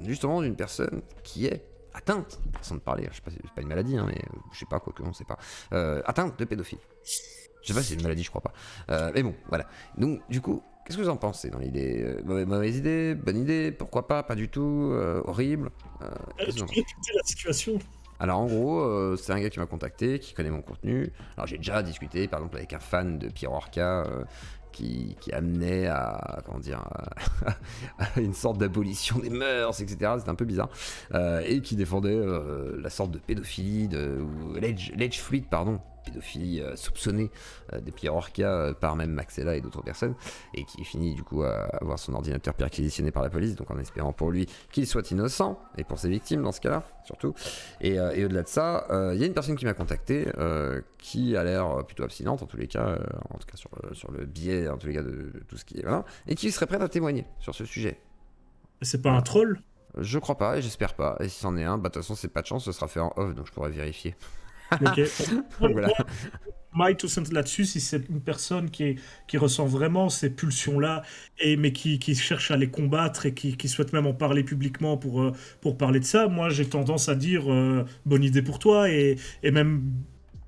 justement, d'une personne qui est atteinte, sans de parler, je sais pas, c'est pas une maladie, hein, mais je sais pas, quoi que on sait pas, atteinte de pédophilie. Je sais pas si c'est une maladie, je crois pas. Mais bon, voilà. Donc, du coup, qu'est-ce que vous en pensez dans l'idée? Mauvaise idée, bonne idée, pourquoi pas du tout, horrible. Tu peux répéter la situation? Alors en gros, c'est un gars qui m'a contacté, qui connaît mon contenu. Alors j'ai déjà discuté par exemple avec un fan de Pierre Orca qui amenait à, comment dire, à une sorte d'abolition des mœurs, etc. C'était un peu bizarre. Et qui défendait la sorte de pédophilie, ou l'edge fluid, pardon. Pédophilie soupçonnée des Pierre Orca par même Maxella et d'autres personnes, et qui finit du coup à avoir son ordinateur perquisitionné par la police, donc en espérant pour lui qu'il soit innocent, et pour ses victimes dans ce cas-là, surtout. Et au-delà de ça, il y a une personne qui m'a contacté, qui a l'air plutôt abstinente, en tous les cas, sur le biais, en tous les cas, de tout ce qui est... Voilà, et qui serait prête à témoigner sur ce sujet. C'est pas un troll? Je crois pas, et j'espère pas. Et si c'en est un, bah de toute façon, c'est pas de chance, ce sera fait en off, donc je pourrais vérifier. Ok. Voilà. Mike, tout simple là-dessus, si c'est une personne qui ressent vraiment ces pulsions-là, mais qui cherche à les combattre et qui souhaite même en parler publiquement pour parler de ça, moi j'ai tendance à dire bonne idée pour toi, et même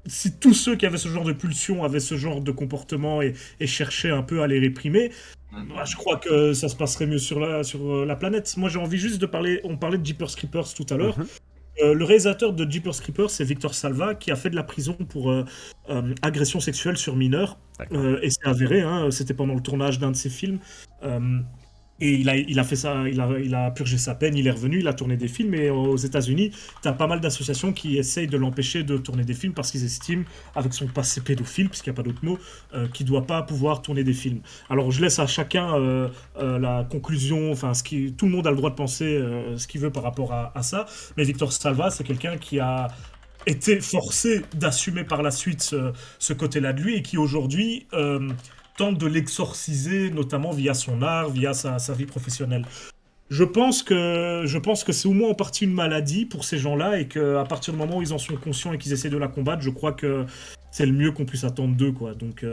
si tous ceux qui avaient ce genre de pulsions avaient ce genre de comportement et cherchaient un peu à les réprimer, je crois que ça se passerait mieux sur la planète. Moi j'ai envie juste de parler, on parlait de Jeepers Creepers tout à l'heure. Le réalisateur de Jeepers Creepers, c'est Victor Salva, qui a fait de la prison pour agression sexuelle sur mineurs. Et c'est avéré, hein, c'était pendant le tournage d'un de ses films. Et il a fait ça, il a purgé sa peine, il est revenu, il a tourné des films. Et aux États-Unis, tu as pas mal d'associations qui essayent de l'empêcher de tourner des films parce qu'ils estiment, avec son passé pédophile, puisqu'il n'y a pas d'autre mot, qu'il ne doit pas pouvoir tourner des films. Alors je laisse à chacun la conclusion, enfin, tout le monde a le droit de penser ce qu'il veut par rapport à ça. Mais Victor Salva, c'est quelqu'un qui a été forcé d'assumer par la suite ce côté-là de lui et qui aujourd'hui tente de l'exorciser, notamment via son art, via sa vie professionnelle. Je pense que c'est au moins en partie une maladie pour ces gens-là, et qu'à partir du moment où ils en sont conscients et qu'ils essaient de la combattre, je crois que c'est le mieux qu'on puisse attendre d'eux, quoi. Donc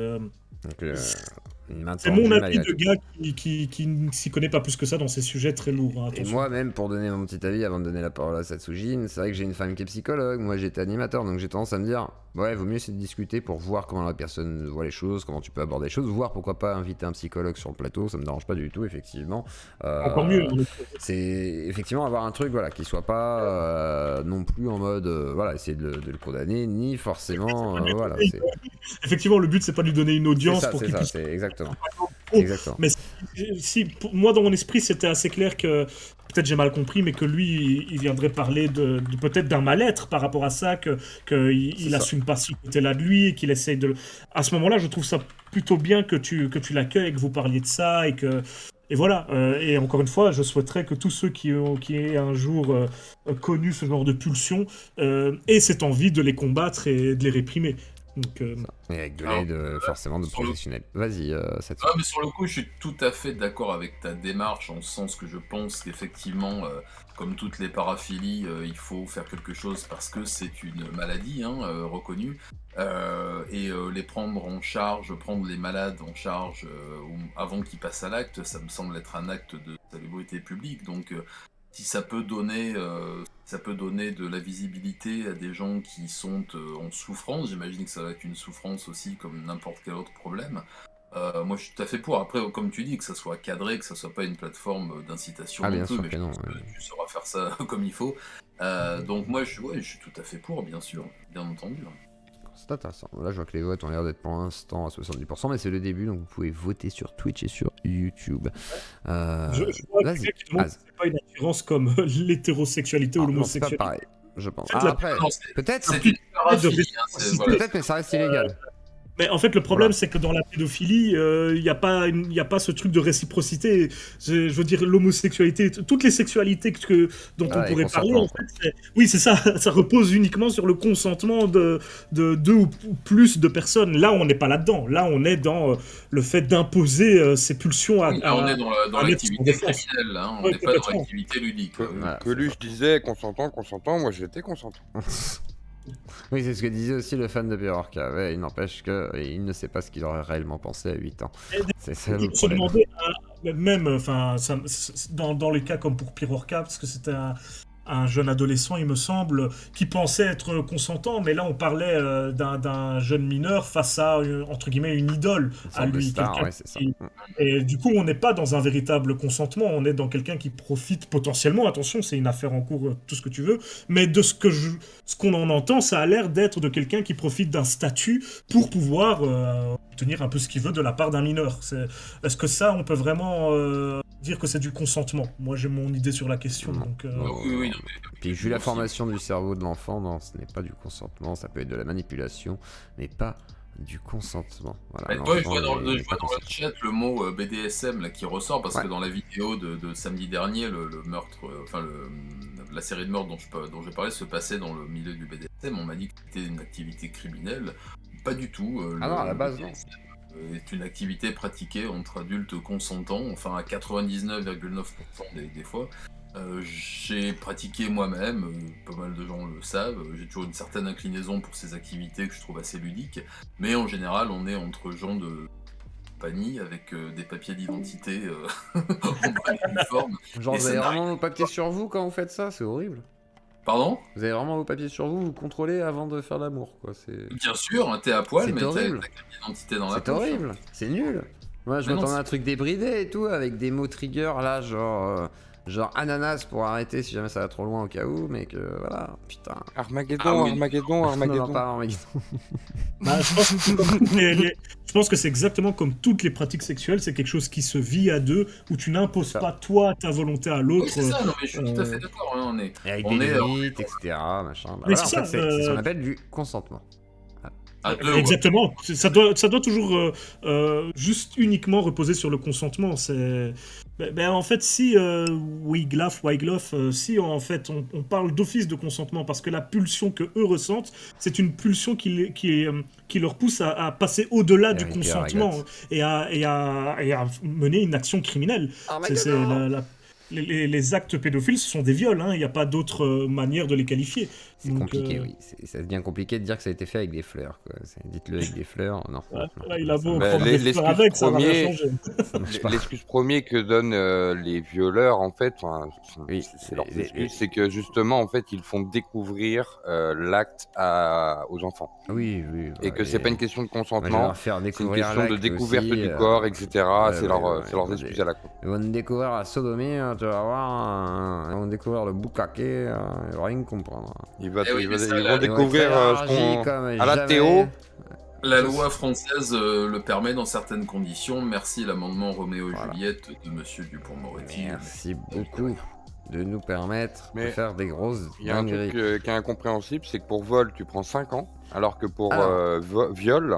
c'est mon avis de gars qui ne s'y connaît pas plus que ça dans ces sujets très lourds. Hein, et moi-même, pour donner mon petit avis, avant de donner la parole à Satsujin, c'est vrai que j'ai une femme qui est psychologue, moi j'étais animateur, donc j'ai tendance à me dire, ouais, vaut mieux essayer de discuter pour voir comment la personne voit les choses, comment tu peux aborder les choses, voir pourquoi pas inviter un psychologue sur le plateau, ça me dérange pas du tout, effectivement. Encore mieux. C'est effectivement avoir un truc, voilà, qui soit pas non plus en mode, voilà, essayer de le condamner, ni forcément, voilà. Effectivement, le but c'est pas de lui donner une audience pour qu'il puisse... C'est exactement. Exactement. Mais pour moi, dans mon esprit, c'était assez clair que, peut-être j'ai mal compris, mais que lui, il viendrait parler de peut-être d'un mal-être par rapport à ça, qu'il assume pas ce côté-là de lui, et qu'il essaye de... À ce moment-là, je trouve ça plutôt bien que tu l'accueilles et que vous parliez de ça, et voilà. Et encore une fois, je souhaiterais que tous ceux qui aient un jour connu ce genre de pulsion aient cette envie de les combattre et de les réprimer. Donc, et avec de l'aide forcément de professionnels. Vas-y, cette mais sur le coup, je suis tout à fait d'accord avec ta démarche, en ce sens que je pense qu'effectivement, comme toutes les paraphilies, il faut faire quelque chose parce que c'est une maladie reconnue, et les prendre en charge, prendre les malades en charge avant qu'ils passent à l'acte, ça me semble être un acte de salubrité publique. Donc si ça peut donner de la visibilité à des gens qui sont en souffrance, j'imagine que ça va être une souffrance aussi comme n'importe quel autre problème. Moi je suis tout à fait pour. Après, comme tu dis, que ça soit cadré, que ça soit pas une plateforme d'incitation non plus, mais je pense que tu sauras faire ça comme il faut. Donc moi je suis tout à fait pour, bien sûr, bien entendu. C'est intéressant. Là, je vois que les votes ont l'air d'être pour l'instant à 70%, mais c'est le début, donc vous pouvez voter sur Twitch et sur YouTube. Je vois que c'est pas une attirance comme l'hétérosexualité ou l'homosexualité. C'est pas pareil, je pense. Après, peut-être, mais ça reste illégal. Mais en fait, le problème, c'est que dans la pédophilie, il n'y a pas ce truc de réciprocité. Je veux dire, l'homosexualité, toutes les sexualités dont on pourrait parler, en fait, oui, c'est ça. Ça repose uniquement sur le consentement de deux ou plus de personnes. Là, on n'est pas là-dedans. Là, on est dans le fait d'imposer ses pulsions à... on est dans l'activité criminelle, hein. On n'est pas dans l'activité ludique. Coluche disait consentant, moi j'étais consentant. Oui, c'est ce que disait aussi le fan de Peorca. Ouais, il n'empêche qu'il ne sait pas ce qu'il aurait réellement pensé à 8 ans. C'est ça le problème. Même, enfin, dans les cas comme pour Peorca, parce que c'était un jeune adolescent, il me semble, qui pensait être consentant, mais là on parlait d'un jeune mineur face à, entre guillemets, une idole à lui. Ouais, c'est ça. Et du coup, on n'est pas dans un véritable consentement, on est dans quelqu'un qui profite potentiellement, attention, c'est une affaire en cours, tout ce que tu veux, mais de ce qu'on en entend, ça a l'air d'être de quelqu'un qui profite d'un statut pour pouvoir obtenir un peu ce qu'il veut de la part d'un mineur. Est-ce que ça, on peut vraiment dire que c'est du consentement? Moi, j'ai mon idée sur la question. Donc, oui. Puis vu la formation du cerveau de l'enfant, non, ce n'est pas du consentement, ça peut être de la manipulation, mais pas du consentement. Voilà, je vois dans le chat le mot BDSM là, qui ressort, parce que dans la vidéo de samedi dernier, le meurtre, la série de meurtres dont je parlais se passait dans le milieu du BDSM. On m'a dit que c'était une activité criminelle. Pas du tout. Non, à la base, non. Est une activité pratiquée entre adultes consentants, enfin à 99,9% des fois. J'ai pratiqué moi-même, pas mal de gens le savent, j'ai toujours une certaine inclinaison pour ces activités que je trouve assez ludiques, mais en général on est entre gens de compagnie avec des papiers d'identité en bon uniforme. Genre vous avez vraiment vos papiers sur vous quand vous faites ça, c'est horrible. Pardon ? Vous avez vraiment vos papiers sur vous, vous contrôlez avant de faire l'amour, quoi. Bien sûr, t'es à poil, mais t'as ta carte d'identité dans la poche. C'est horrible, c'est nul. Moi, je m'attendais à un truc débridé et tout, avec des mots trigger, là, genre ananas pour arrêter si jamais ça va trop loin au cas où, mais que voilà, putain. Armageddon. Non, pas Armageddon. Je pense que c'est exactement comme toutes les pratiques sexuelles, c'est quelque chose qui se vit à deux, où tu n'imposes pas toi ta volonté à l'autre. Oui, c'est ça, non, mais je suis tout à fait d'accord. Hein, et avec des limites, etc. Machin. Bah, voilà, en fait, c'est ce qu'on appelle du consentement. Exactement. Ouais. Ça doit toujours juste uniquement reposer sur le consentement. En fait, si Wiglaf, si en fait on parle d'office de consentement, parce que la pulsion que eux ressentent, c'est une pulsion qui leur pousse à passer au-delà du consentement et à mener une action criminelle. Les actes pédophiles, ce sont des viols, hein. Il n'y a pas d'autre manière de les qualifier. C'est compliqué, oui. Ça devient compliqué de dire que ça a été fait avec des fleurs, quoi. Dites-le avec des fleurs, non. Là, il a beau prendre des fleurs avec, ça va rien changer. L'excuse première que donnent les violeurs, en fait, c'est leur excuse, c'est que justement, en fait, ils font découvrir l'acte aux enfants. Oui. Et que c'est pas une question de consentement, c'est une question de découverte aussi, du corps, etc. C'est leurs excuses à la con. Ils vont découvrir la sodomie, tu vas voir, ils vont découvrir le bukkake, ils vont rien comprendre. Ils vont découvrir à la Théo. La loi française le permet dans certaines conditions. Merci l'amendement Roméo et Juliette de Monsieur Dupond-Moretti. Merci beaucoup de nous permettre de faire des grosses dingueries. Il y a un truc qui est incompréhensible, c'est que pour vol, tu prends 5 ans, alors que pour viol,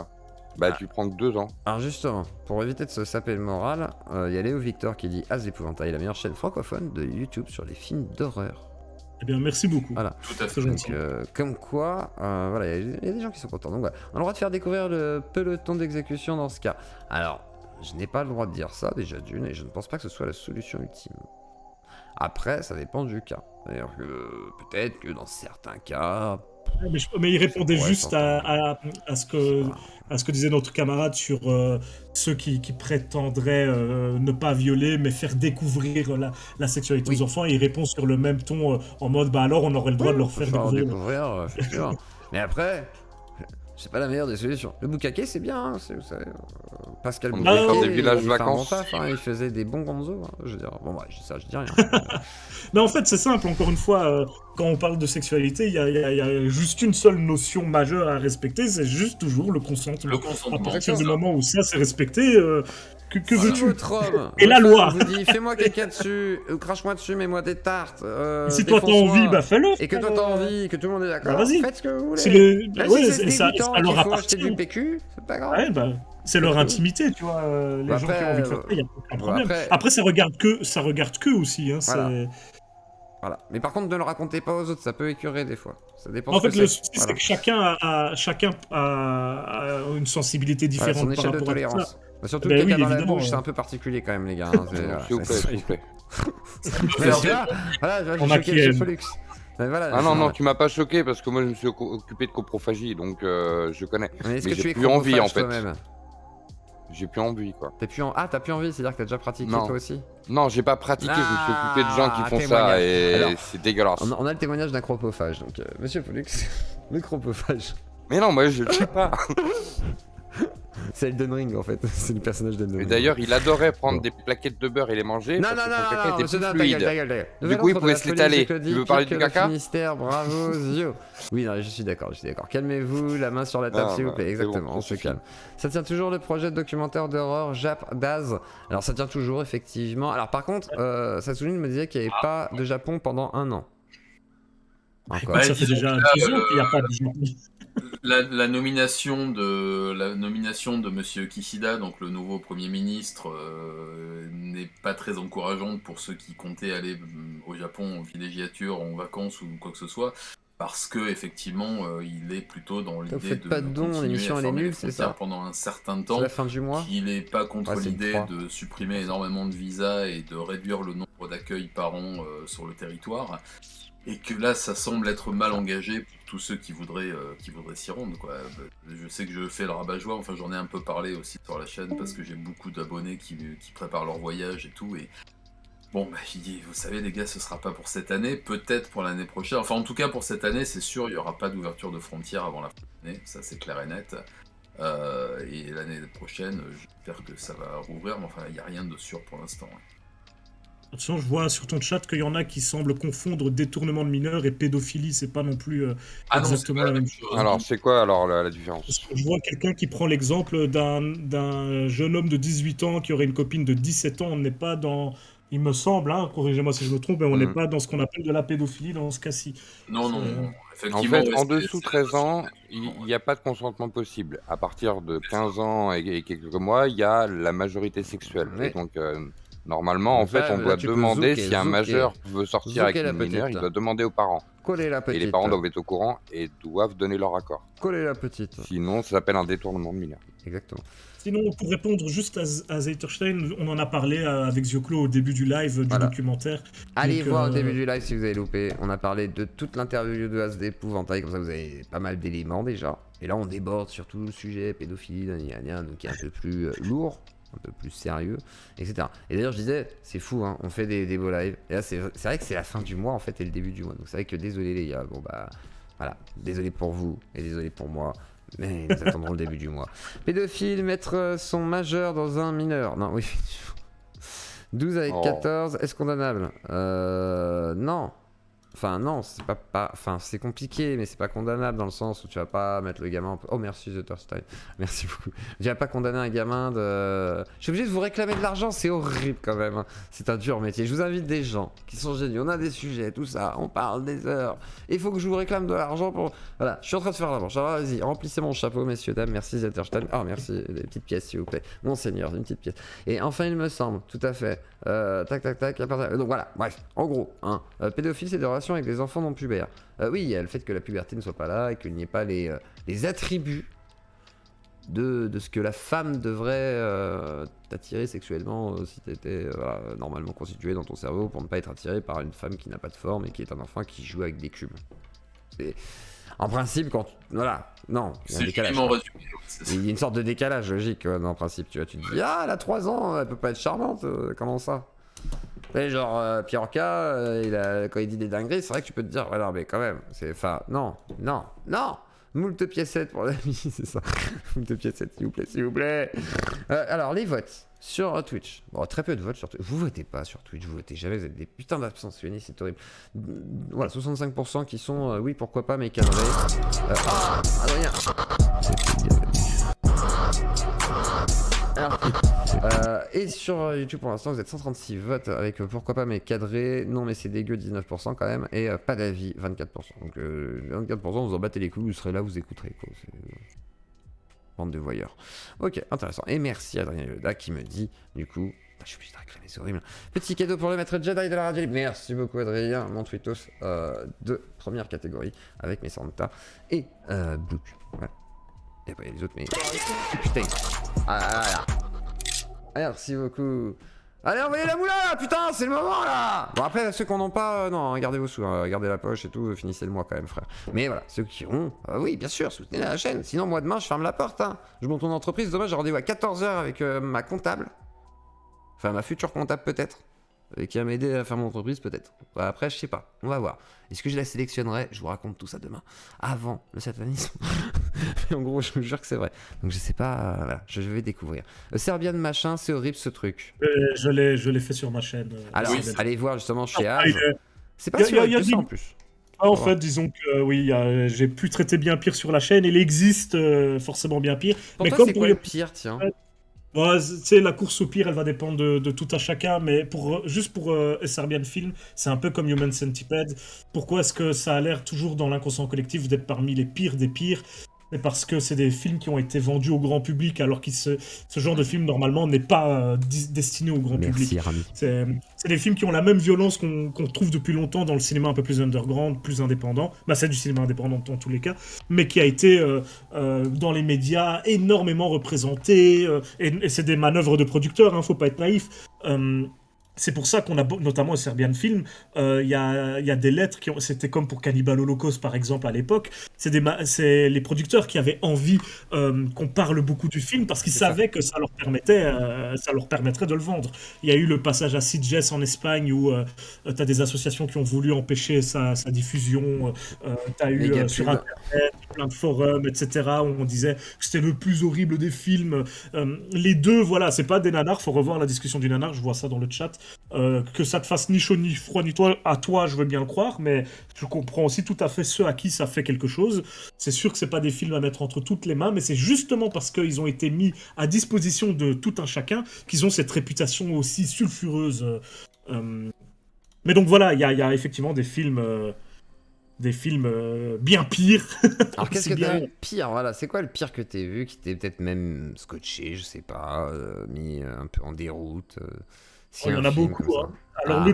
tu prends que 2 ans. Alors justement, pour éviter de se saper le moral, il y a Léo Victor qui dit As d'épouvantail, la meilleure chaîne francophone de YouTube sur les films d'horreur. Eh bien, merci beaucoup. Voilà. Tout à fait. Donc, comme quoi, voilà, il y a des gens qui sont contents. Donc voilà, on a le droit de faire découvrir le peloton d'exécution dans ce cas. Alors, je n'ai pas le droit de dire ça déjà d'une, et je ne pense pas que ce soit la solution ultime. Après, ça dépend du cas. C'est-à-dire que peut-être que dans certains cas... Mais il répondait juste à ce que disait notre camarade sur ceux qui prétendraient ne pas violer, mais faire découvrir la sexualité aux enfants. Et il répond sur le même ton, en mode, alors on aurait le droit de leur faire découvrir. C'est sûr. Mais après... c'est pas la meilleure des solutions. Le bukkake, c'est bien, vous savez. Pascal On devrait faire des villages il vacances. fait un bon taf, hein, il faisait des bons gonzos. Hein, je veux dire, bon, bah, je dis rien. Mais en fait, c'est simple, encore une fois, quand on parle de sexualité, il y a juste une seule notion majeure à respecter, c'est juste toujours le consentement. À partir du moment où ça c'est respecté, que veux-tu? Votre homme, Et la loi vous dit, fais-moi caca dessus, crache-moi dessus, mets-moi des tartes. Si toi t'as envie, bah fais-le. Et que toi t'as envie, que tout le monde est d'accord, bah, vas-y. faites ce que vous voulez. C'est les... Là, ouais, si c'est ça leur qu'il faut acheter appartient. du PQ, c'est pas grave. Ouais, bah, c'est leur intimité, tu vois. Les gens qui ont envie de faire ça, il n'y a aucun problème. Après, ça regarde que aussi. Hein, voilà. Mais par contre, ne le racontez pas aux autres, ça peut écœurer des fois. Ça dépend. En fait, le souci, c'est que chacun a une sensibilité différente son par échelle de rapport à tolérance. ça. Bah, surtout Ben que caca oui, dans la évidemment, bouche, c'est un peu particulier quand même, les gars. S'il vous plaît. Voilà, On j'ai a choqué qui le aime. chef Pollux. Voilà, Ah non, tu m'as pas choqué parce que moi je me suis occupé de coprophagie, donc je connais. Mais est-ce Mais que tu j'ai es plus envie en chronophage fait. toi-même? J'ai plus envie quoi. T'as plus envie, c'est-à-dire que t'as déjà pratiqué Non. toi aussi? Non, j'ai pas pratiqué, je me suis occupé de gens qui font témoignage. ça et Alors, c'est dégueulasse. On a le témoignage d'un chronophage, donc monsieur Pollux, le chronophage. Mais non, moi je le sais pas. C'est Elden Ring en fait, c'est le personnage d'Elden Et Ring. d'ailleurs, il adorait prendre des plaquettes de beurre et les manger. Non, parce non, que son caca non, était monsieur, plus ta fluide. gueule. Du coup, il pouvait se l'étaler. Tu veux parler du caca? Finistère, bravo, Zio. Oui, non, je suis d'accord. Calmez-vous, la main sur la table, Ah, s'il vous bah, plaît. c'est Exactement, bon, on ça se suffit. calme. Ça tient toujours le projet de documentaire d'horreur Jap Daz. Alors, ça tient toujours, effectivement. Alors, par contre, Sassoune me disait qu'il n'y avait pas de Japon pendant 1 an. Encore. Ça fait déjà 10 ans qu'il n'y a pas de Japon. La nomination de Monsieur Kishida, donc le nouveau Premier ministre, n'est pas très encourageante pour ceux qui comptaient aller au Japon en villégiature, en vacances ou quoi que ce soit, parce que effectivement, il est plutôt dans l'idée faites de pas de dons, continuer l'émission, à elle est fermer nulle, les c'est frontières ça pendant un certain C'est temps. la fin du mois. Il n'est pas contre Ouais, c'est l'idée le 3. de supprimer énormément de visas et de réduire le nombre d'accueils par an sur le territoire. Et que là, ça semble être mal engagé pour tous ceux qui voudraient s'y rendre, quoi. Je sais que je fais le rabat-joie, enfin j'en ai un peu parlé aussi sur la chaîne parce que j'ai beaucoup d'abonnés qui préparent leur voyage et tout. Et bon, bah, vous savez les gars, ce sera pas pour cette année, peut-être pour l'année prochaine. Enfin en tout cas pour cette année, c'est sûr, il n'y aura pas d'ouverture de frontières avant la fin de l'année, ça c'est clair et net. Et l'année prochaine, j'espère que ça va rouvrir, mais enfin il n'y a rien de sûr pour l'instant. Attention, je vois sur ton chat qu'il y en a qui semblent confondre détournement de mineurs et pédophilie, c'est pas non plus exactement la même chose. Alors, c'est quoi alors la différence? Parce que je vois quelqu'un qui prend l'exemple d'un jeune homme de 18 ans qui aurait une copine de 17 ans. On n'est pas dans, il me semble, hein, corrigez-moi si je me trompe, mais on n'est pas dans ce qu'on appelle de la pédophilie dans ce cas-ci. Non. En fait, en dessous de 13 ans, il n'y a pas de consentement possible. À partir de 15 ans et quelques mois, il y a la majorité sexuelle. Oui. Et donc, normalement, en fait, on doit demander si un majeur veut sortir avec une mineure, il doit demander aux parents. Coller la Et petite. les parents doivent être au courant et doivent donner leur accord. Coller la petite. Sinon, ça s'appelle un détournement de mineur. Exactement. Sinon, pour répondre juste à Zeiterstein, on en a parlé avec Zioclo au début du live du documentaire. Allez Donc, voir au début du live si vous avez loupé. On a parlé de toute l'interview de As d'épouvantail, comme ça vous avez pas mal d'éléments déjà. Et là on déborde sur tout le sujet pédophilie, donc qui est un peu plus lourd, un peu plus sérieux, etc. Et d'ailleurs je disais, c'est fou, hein, on fait des beaux lives. Et là c'est vrai que c'est la fin du mois en fait et le début du mois. Donc c'est vrai que désolé les gars, bon bah voilà, désolé pour vous et désolé pour moi. Mais nous attendrons le début du mois. Pédophile, mettre son majeur dans un mineur. Non, oui. 12 avec 14, est-ce condamnable? Non. Enfin, non, c'est pas. Enfin, c'est compliqué, mais c'est pas condamnable dans le sens où tu vas pas mettre le gamin. Oh, merci, The Style. Merci beaucoup. Tu vas pas condamner un gamin de. Je suis obligé de vous réclamer de l'argent, c'est horrible quand même. Hein. C'est un dur métier. Je vous invite des gens qui sont géniaux. On a des sujets, tout ça. On parle des heures. Il faut que je vous réclame de l'argent pour. Voilà, je suis en train de faire la manche. Alors, vas-y, remplissez mon chapeau, messieurs, dames. Merci, Zetterstein. Ah, merci. Des petites pièces, s'il vous plaît. Monseigneur, une petite pièce. Et enfin, il me semble, tout à fait. Tac. Donc voilà, bref. En gros, hein, pédophile, c'est des relations avec les enfants non pubères. Oui, il y a le fait que la puberté ne soit pas là et qu'il n'y ait pas les attributs de ce que la femme devrait t'attirer sexuellement si tu étais normalement constitué dans ton cerveau pour ne pas être attiré par une femme qui n'a pas de forme et qui est un enfant qui joue avec des cubes. En principe, quand... Voilà, non, il y a un décalage. Il y a une sorte de décalage logique, en principe. Tu te dis, ah, elle a 3 ans, elle peut pas être charmante, comment ça? Et genre, Piorca, quand il dit des dingueries, c'est vrai que tu peux te dire, ouais, non, mais quand même, c'est... Enfin, non. Moult piécettes pour l'ami, c'est ça. Moult piécettes, s'il vous plaît, s'il vous plaît. Alors, les votes sur Twitch. Bon, très peu de votes sur Twitch. Vous votez pas sur Twitch, vous votez jamais, vous êtes des putains d'abstentionnistes, c'est horrible. Voilà, 65% qui sont oui, pourquoi pas, mais cadrés. Adrien. Alors, et sur YouTube pour l'instant vous êtes 136 votes avec pourquoi pas mais cadré, non mais c'est dégueu 19% quand même, et pas d'avis 24%. Donc 24% vous en battez les couilles, vous serez là, vous écouterez quoi. Bande de voyeurs. Ok, intéressant. Et merci Adrien Yoda qui me dit du coup, je suis obligé de réclamer, c'est horrible. Petit cadeau pour le maître Jedi de la radio. Merci beaucoup Adrien, mon tweetos de première catégorie avec mes Santa et Book. Voilà. Il y a les autres, mais. Putain! Merci beaucoup! Allez, envoyez la moula! Putain, c'est le moment là! Bon, après, ceux qui n'en ont pas, non, gardez vos sous, gardez la poche et tout, finissez le mois quand même, frère. Mais voilà, ceux qui ont, oui, bien sûr, soutenez la chaîne. Sinon, moi demain, je ferme la porte. Hein. Je monte mon entreprise, dommage, j'ai rendez-vous à 14h avec ma comptable. Enfin, ma future comptable peut-être. Qui va m'aider à faire mon entreprise peut-être. Après je sais pas, on va voir. Est-ce que je la sélectionnerai? Je vous raconte tout ça demain, avant le satanisme. Mais en gros je vous jure que c'est vrai. Donc je sais pas, voilà, je vais découvrir. Serbian machin, c'est horrible ce truc. Je l'ai fait sur ma chaîne. Alors allez voir justement chez Az. C'est pas sûr que ça en plus. En fait, disons que oui, j'ai pu traiter bien pire sur la chaîne. Il existe forcément bien pire. Pour toi, c'est quoi le pire, tiens? Bon, la course au pire, elle va dépendre de tout à chacun, mais juste pour Serbian Film, c'est un peu comme Human Centipede. Pourquoi est-ce que ça a l'air toujours dans l'inconscient collectif d'être parmi les pires des pires? C'est parce que c'est des films qui ont été vendus au grand public, alors que ce genre de film, normalement, n'est pas destiné au grand public. Rami. C'est des films qui ont la même violence qu'on trouve depuis longtemps dans le cinéma un peu plus underground, plus indépendant. Bah, c'est du cinéma indépendant dans tous les cas, mais qui a été, dans les médias, énormément représenté. Et c'est des manœuvres de producteurs, hein, faut pas être naïf. C'est pour ça qu'on a, notamment au Serbian Film, il y a des lettres qui ont... C'était comme pour Cannibal Holocaust, par exemple, à l'époque. C'est les producteurs qui avaient envie qu'on parle beaucoup du film parce qu'ils savaient que ça leur permettrait de le vendre. Il y a eu le passage à Sitges en Espagne où tu as des associations qui ont voulu empêcher sa diffusion. Tu as eu sur Internet plein de forums, etc. où on disait que c'était le plus horrible des films. Les deux, voilà, c'est pas des nanars. Faut revoir la discussion du nanar, je vois ça dans le chat. Que ça te fasse ni chaud ni froid ni toi, à toi je veux bien le croire, mais je comprends aussi tout à fait ceux à qui ça fait quelque chose. C'est sûr que c'est pas des films à mettre entre toutes les mains, mais c'est justement parce qu'ils ont été mis à disposition de tout un chacun qu'ils ont cette réputation aussi sulfureuse. Mais donc voilà, il y a effectivement des films bien pires. Alors qu'est-ce que t'as vu de pire? Voilà, c'est quoi le pire que t'as vu qui t'est peut-être même scotché, je sais pas, mis un peu en déroute? Il y en a beaucoup. Hein. Alors,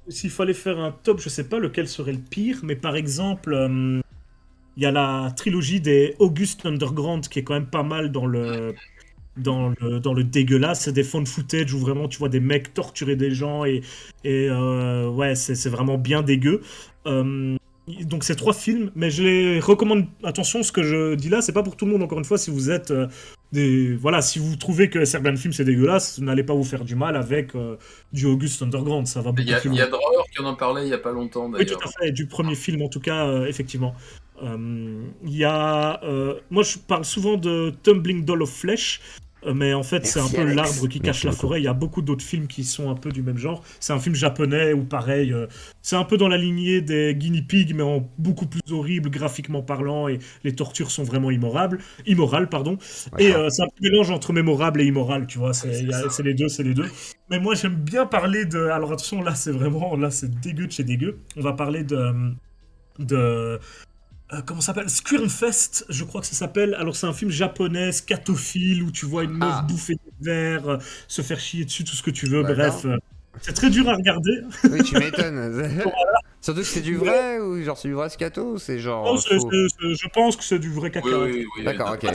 s'il fallait faire un top, je sais pas lequel serait le pire, mais par exemple, il y a la trilogie des August Underground qui est quand même pas mal dans le dégueulasse. C'est des found footage où vraiment tu vois des mecs torturer des gens et ouais, c'est vraiment bien dégueu. Donc c'est 3 films, mais je les recommande. Attention, ce que je dis là, c'est pas pour tout le monde. Encore une fois, si vous êtes voilà, si vous trouvez que Serbian Film c'est dégueulasse, n'allez pas vous faire du mal avec du August Underground. Ça va beaucoup plus loin. Il y a Drawer qui en a parlé il y a pas longtemps d'ailleurs. Oui, tout à fait. Du premier film en tout cas, effectivement. Il y a. Moi, je parle souvent de Tumbling Doll of Flesh. Mais en fait, c'est un peu l'arbre qui cache la forêt. Il y a beaucoup d'autres films qui sont un peu du même genre. C'est un film japonais où, pareil, c'est un peu dans la lignée des Guinea Pigs, mais en beaucoup plus horrible, graphiquement parlant, et les tortures sont vraiment immorales, pardon. Ouais, et c'est un mélange entre mémorable et immoral, tu vois. C'est les deux, c'est les deux. Mais moi, j'aime bien parler de... Alors attention, là, c'est dégueu de chez dégueu. On va parler de comment ça s'appelle? Squirmfest, je crois que ça s'appelle. Alors c'est un film japonais, scatophile, où tu vois une meuf bouffer des vers, se faire chier dessus, tout ce que tu veux, bref. C'est très dur à regarder. Oui, tu m'étonnes. Voilà. Surtout que c'est du vrai, ou genre c'est du vrai scato, ou c'est genre... Non, je pense que c'est du vrai caca. Oui, d'accord, ok.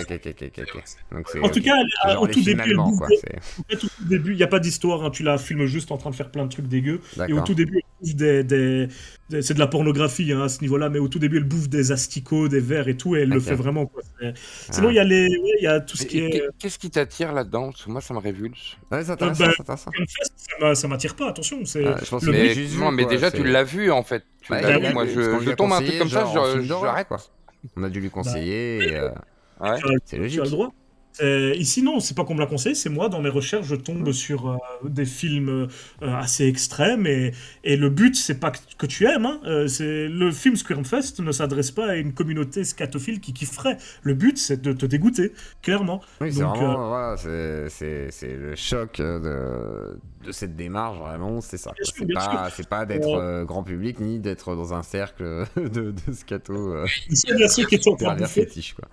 Donc, en tout cas, au tout début, il n'y a pas d'histoire, hein, tu la filmes juste en train de faire plein de trucs dégueux. Et au tout début, elle bouffe c'est de la pornographie hein, à ce niveau-là, mais au tout début, elle bouffe des asticots, des vers et tout, et elle le fait vraiment. Quoi. Sinon, il y a tout ce qui est... Qu'est-ce qui t'attire là-dedans? Parce que moi, ça me révulse. Ouais, ça m'attire pas, attention. Mais déjà, tu l'as vu, en fait. Moi, je tombe un truc comme ça, j'arrête. On a dû lui conseiller. C'est logique. Tu as le droit. Ici, non, c'est pas qu'on me l'a conseillé, c'est moi, dans mes recherches, je tombe sur des films assez extrêmes et le but, c'est pas que tu aimes. Hein, le film Squirmfest ne s'adresse pas à une communauté scatophile qui kifferait. Le but, c'est de te dégoûter, clairement. Oui, c'est vraiment, voilà, c'est le choc de cette démarche, vraiment, c'est ça. C'est pas d'être grand public, ni d'être dans un cercle de scato fétiche, quoi.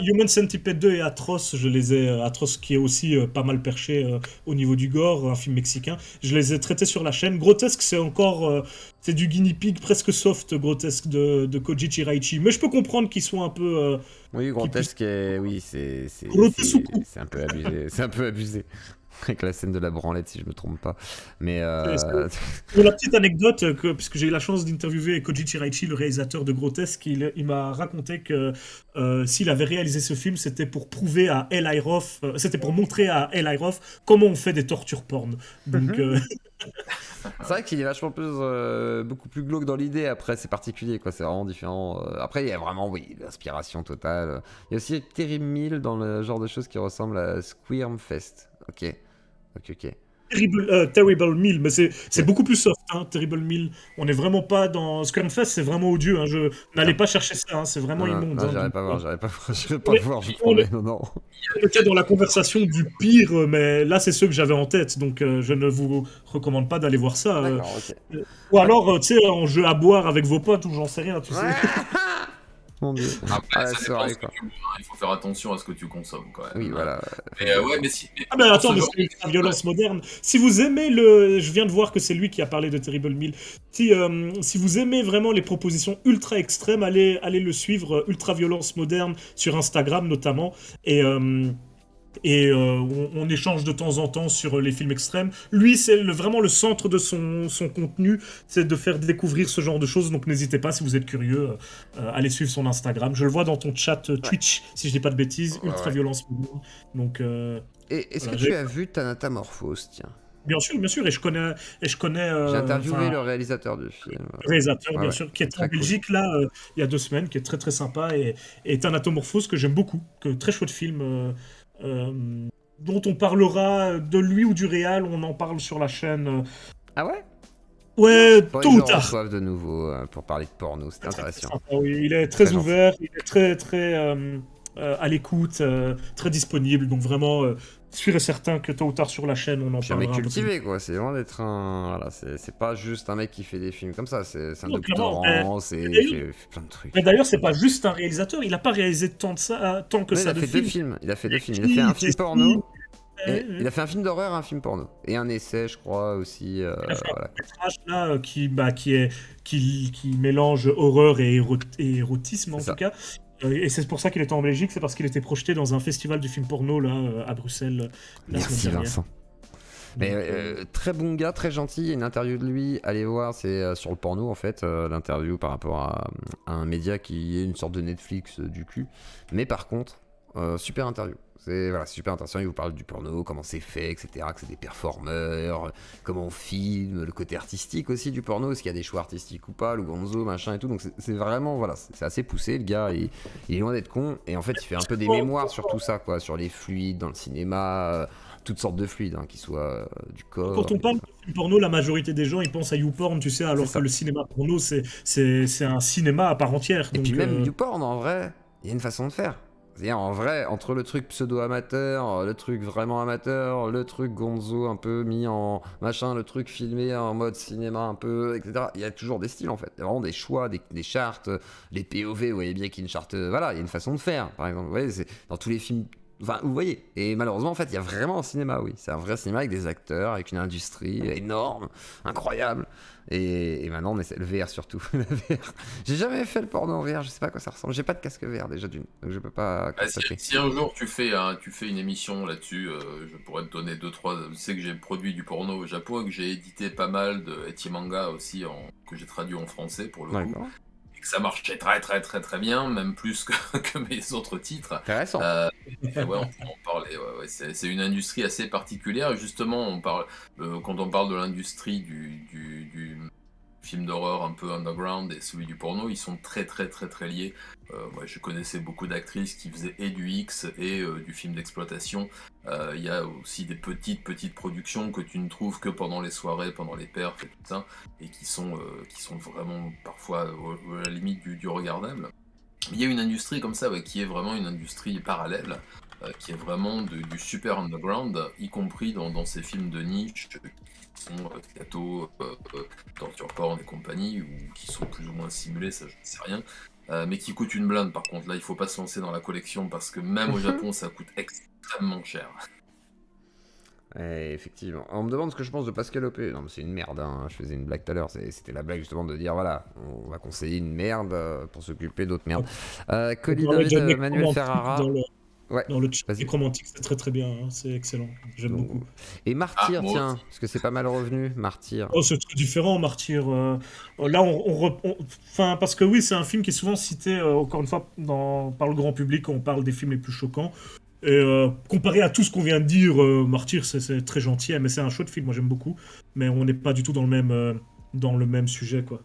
Human Centipede 2 et Atroce, je les ai... Atroce qui est aussi pas mal perché au niveau du gore, un film mexicain. Je les ai traités sur la chaîne. Grotesque, c'est encore... c'est du guinea pig presque soft, Grotesque, de Koji Chiraichi. Mais je peux comprendre qu'ils soient un peu... oui, Grotesque, oui, c'est un peu abusé. C'est un peu abusé. Avec la scène de la branlette, si je me trompe pas. Mais pour la petite anecdote, puisque j'ai eu la chance d'interviewer Koji Chiraichi, le réalisateur de Grotesque, il m'a raconté que s'il avait réalisé ce film, c'était pour prouver à Eli Roth, c'était pour montrer à Eli Roth comment on fait des tortures porn. Donc, c'est vrai qu'il est vachement plus, beaucoup plus glauque dans l'idée. Après, c'est particulier, quoi. C'est vraiment différent. Après, il y a vraiment, oui, l'inspiration totale. Il y a aussi Terry Mill dans le genre de choses qui ressemble à Squirmfest. Ok. Terrible Meal, mais c'est beaucoup plus soft, hein, Terrible Meal. On n'est vraiment pas dans Squirmfest, c'est vraiment odieux. Hein. Je n'allez pas chercher ça, hein, c'est vraiment immonde. Non, j'irai pas voir, je promets, non. On était dans la conversation du pire, mais là, c'est ceux que j'avais en tête, donc je ne vous recommande pas d'aller voir ça. Okay. Ou alors, tu sais, en jeu à boire avec vos potes, ou j'en sais rien, tu sais. Mon Dieu. Après, ça dépend ce que tu... Il faut faire attention à ce que tu consommes, quand même. Oui, voilà. Mais si... attends, mais c'est la violence moderne. Si vous aimez le... Je viens de voir que c'est lui qui a parlé de Terrible Meal. Si vous aimez vraiment les propositions ultra extrêmes, allez le suivre, Ultra Violence Moderne, sur Instagram notamment. Et on échange de temps en temps sur les films extrêmes. Lui, c'est vraiment le centre de son contenu, c'est de faire découvrir ce genre de choses. Donc n'hésitez pas, si vous êtes curieux, allez suivre son Instagram. Je le vois dans ton chat Twitch, si je dis pas de bêtises, Ultra Violence. Donc, est-ce que tu as vu Thanatomorphose, tiens? Bien sûr, et je connais. J'ai interviewé le réalisateur du film. Le réalisateur, bien sûr, qui est en Belgique là, il y a 2 semaines, qui est très très sympa, et Thanatomorphose que j'aime beaucoup, très chouette film. Dont on parlera de lui ou du réal, on en parle sur la chaîne. Ah ouais? Ouais, tôt ou tard. Reçoivent de nouveau pour parler de porno, c'est intéressant. Sympa, oui. Il est très ouvert, il est très très à l'écoute, très disponible, donc vraiment sûr et certain que tôt ou tard sur la chaîne on en parlera. C'est un mec cultivé, quoi. C'est vraiment d'être un. Voilà, c'est pas juste un mec qui fait des films comme ça. C'est un doctorant, il fait plein de trucs. Mais d'ailleurs, c'est pas juste un réalisateur. Il a pas réalisé tant que ça Il a fait 2 films. Il a fait un film porno. Il a fait un film d'horreur et un film porno. Et un essai, je crois, aussi. Il a fait un métrage là qui mélange horreur et érotisme, en tout cas. Et c'est pour ça qu'il était en Belgique, c'est parce qu'il était projeté dans un festival du film porno là à Bruxelles. Merci Vincent. Mais très bon gars, très gentil. Il y a une interview de lui, allez voir, c'est sur le porno en fait, l'interview par rapport à un média qui est une sorte de Netflix du cul. Mais par contre, super interview. C'est super intéressant, il vous parle du porno, comment c'est fait, etc., que c'est des performeurs, comment on filme, le côté artistique aussi du porno, est-ce qu'il y a des choix artistiques ou pas, le gonzo, machin et tout, donc c'est vraiment, voilà, c'est assez poussé, le gars, il est loin d'être con, et en fait il fait un peu des mémoires sur tout ça, quoi, sur les fluides dans le cinéma, toutes sortes de fluides, hein, qui soient du corps... Quand on parle de film porno, la majorité des gens, ils pensent à YouPorn, tu sais, alors que le cinéma porno, c'est un cinéma à part entière. Et puis même YouPorn, en vrai, il y a une façon de faire. C'est-à-dire, en vrai, entre le truc pseudo-amateur, le truc vraiment amateur, le truc gonzo un peu mis en machin, le truc filmé en mode cinéma un peu, etc. Il y a toujours des styles, en fait. Il y a vraiment des choix, des chartes, les POV, vous voyez bien qu'il y a une charte... Voilà, il y a une façon de faire, par exemple. Vous voyez, c'est dans tous les films... Enfin, vous voyez. Et malheureusement, en fait, il y a vraiment un cinéma, oui. C'est un vrai cinéma avec des acteurs, avec une industrie énorme, incroyable. Et maintenant, on essaie le VR surtout. Le VR. J'ai jamais fait le porno en VR, je sais pas à quoi ça ressemble. J'ai pas de casque VR déjà d'une, donc je peux pas. Si un jour tu fais une émission là-dessus, je pourrais te donner 2-3. Je sais que j'ai produit du porno au Japon et que j'ai édité pas mal de eti manga aussi, que j'ai traduit en français pour le coup. Que ça marchait très très très très bien, même plus que mes autres titres. Intéressant. Ouais, on peut en parler. Ouais, c'est une industrie assez particulière. Et justement, quand on parle de l'industrie du film d'horreur un peu underground et celui du porno, ils sont très liés. Moi, je connaissais beaucoup d'actrices qui faisaient et du X et du film d'exploitation. Il y a aussi des petites productions que tu ne trouves que pendant les soirées, pendant les perfs et tout ça, et qui sont vraiment parfois à la limite du regardable. Il y a une industrie comme ça, qui est vraiment une industrie parallèle, qui est vraiment du super underground, y compris dans ces films de niche qui sont Kato, Torture Porn et compagnie, ou qui sont plus ou moins simulés, ça je ne sais rien, mais qui coûtent une blinde par contre. Là, il faut pas se lancer dans la collection parce que même au Japon, ça coûte extrêmement cher. Effectivement. On me demande ce que je pense de Pascal Opé. Non, mais c'est une merde. Hein. Je faisais une blague tout à l'heure. C'était la blague justement de dire voilà, on va conseiller une merde pour s'occuper d'autres merdes. Colin Manuel Ferrara. Dans le chat romantique, c'est très bien. Hein. C'est excellent. J'aime beaucoup. Et Martyr, tiens, parce que c'est pas mal revenu. Martyr. Oh, c'est très différent, Martyr. Là, enfin, parce que oui, c'est un film qui est souvent cité, encore une fois, par le grand public quand on parle des films les plus choquants. Et comparé à tout ce qu'on vient de dire, Martyr, c'est très gentil, mais c'est un chouette film, moi j'aime beaucoup. Mais on n'est pas du tout dans le même sujet, quoi.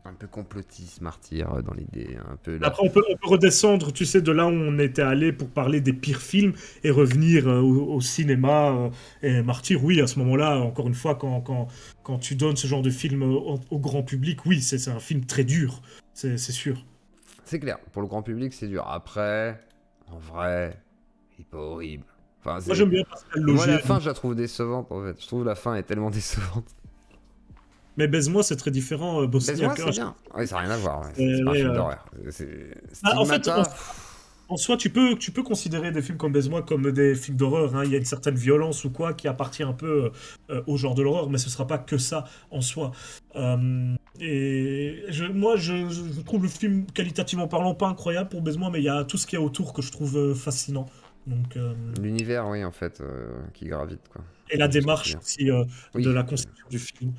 Un peu complotiste, Martyr, dans l'idée. Un peu là. Après, on peut redescendre, tu sais, de là où on était allé pour parler des pires films et revenir au cinéma. Et Martyr, oui, à ce moment-là, encore une fois, quand tu donnes ce genre de film au grand public, oui, c'est un film très dur, c'est sûr. C'est clair, pour le grand public, c'est dur. Après, en vrai... c'est pas horrible. Enfin, moi j'aime bien Pascal Logier. Moi la fin je la trouve décevante en fait. Je trouve la fin est tellement décevante. Mais Baise-moi c'est très différent. Baise-moi c'est bien. Oui, ça n'a rien à voir. Ouais. C'est pas un film d'horreur. En fait, en soi tu peux considérer des films comme Baise-moi comme des films d'horreur. Hein. Il y a une certaine violence ou quoi qui appartient un peu au genre de l'horreur, mais ce sera pas que ça en soi. Et moi je trouve le film qualitativement parlant pas incroyable pour Baise-moi, mais il y a tout ce qu'il y a autour que je trouve fascinant. Donc, l'univers, oui, en fait, qui gravite, quoi. Et la démarche aussi de la conception du film.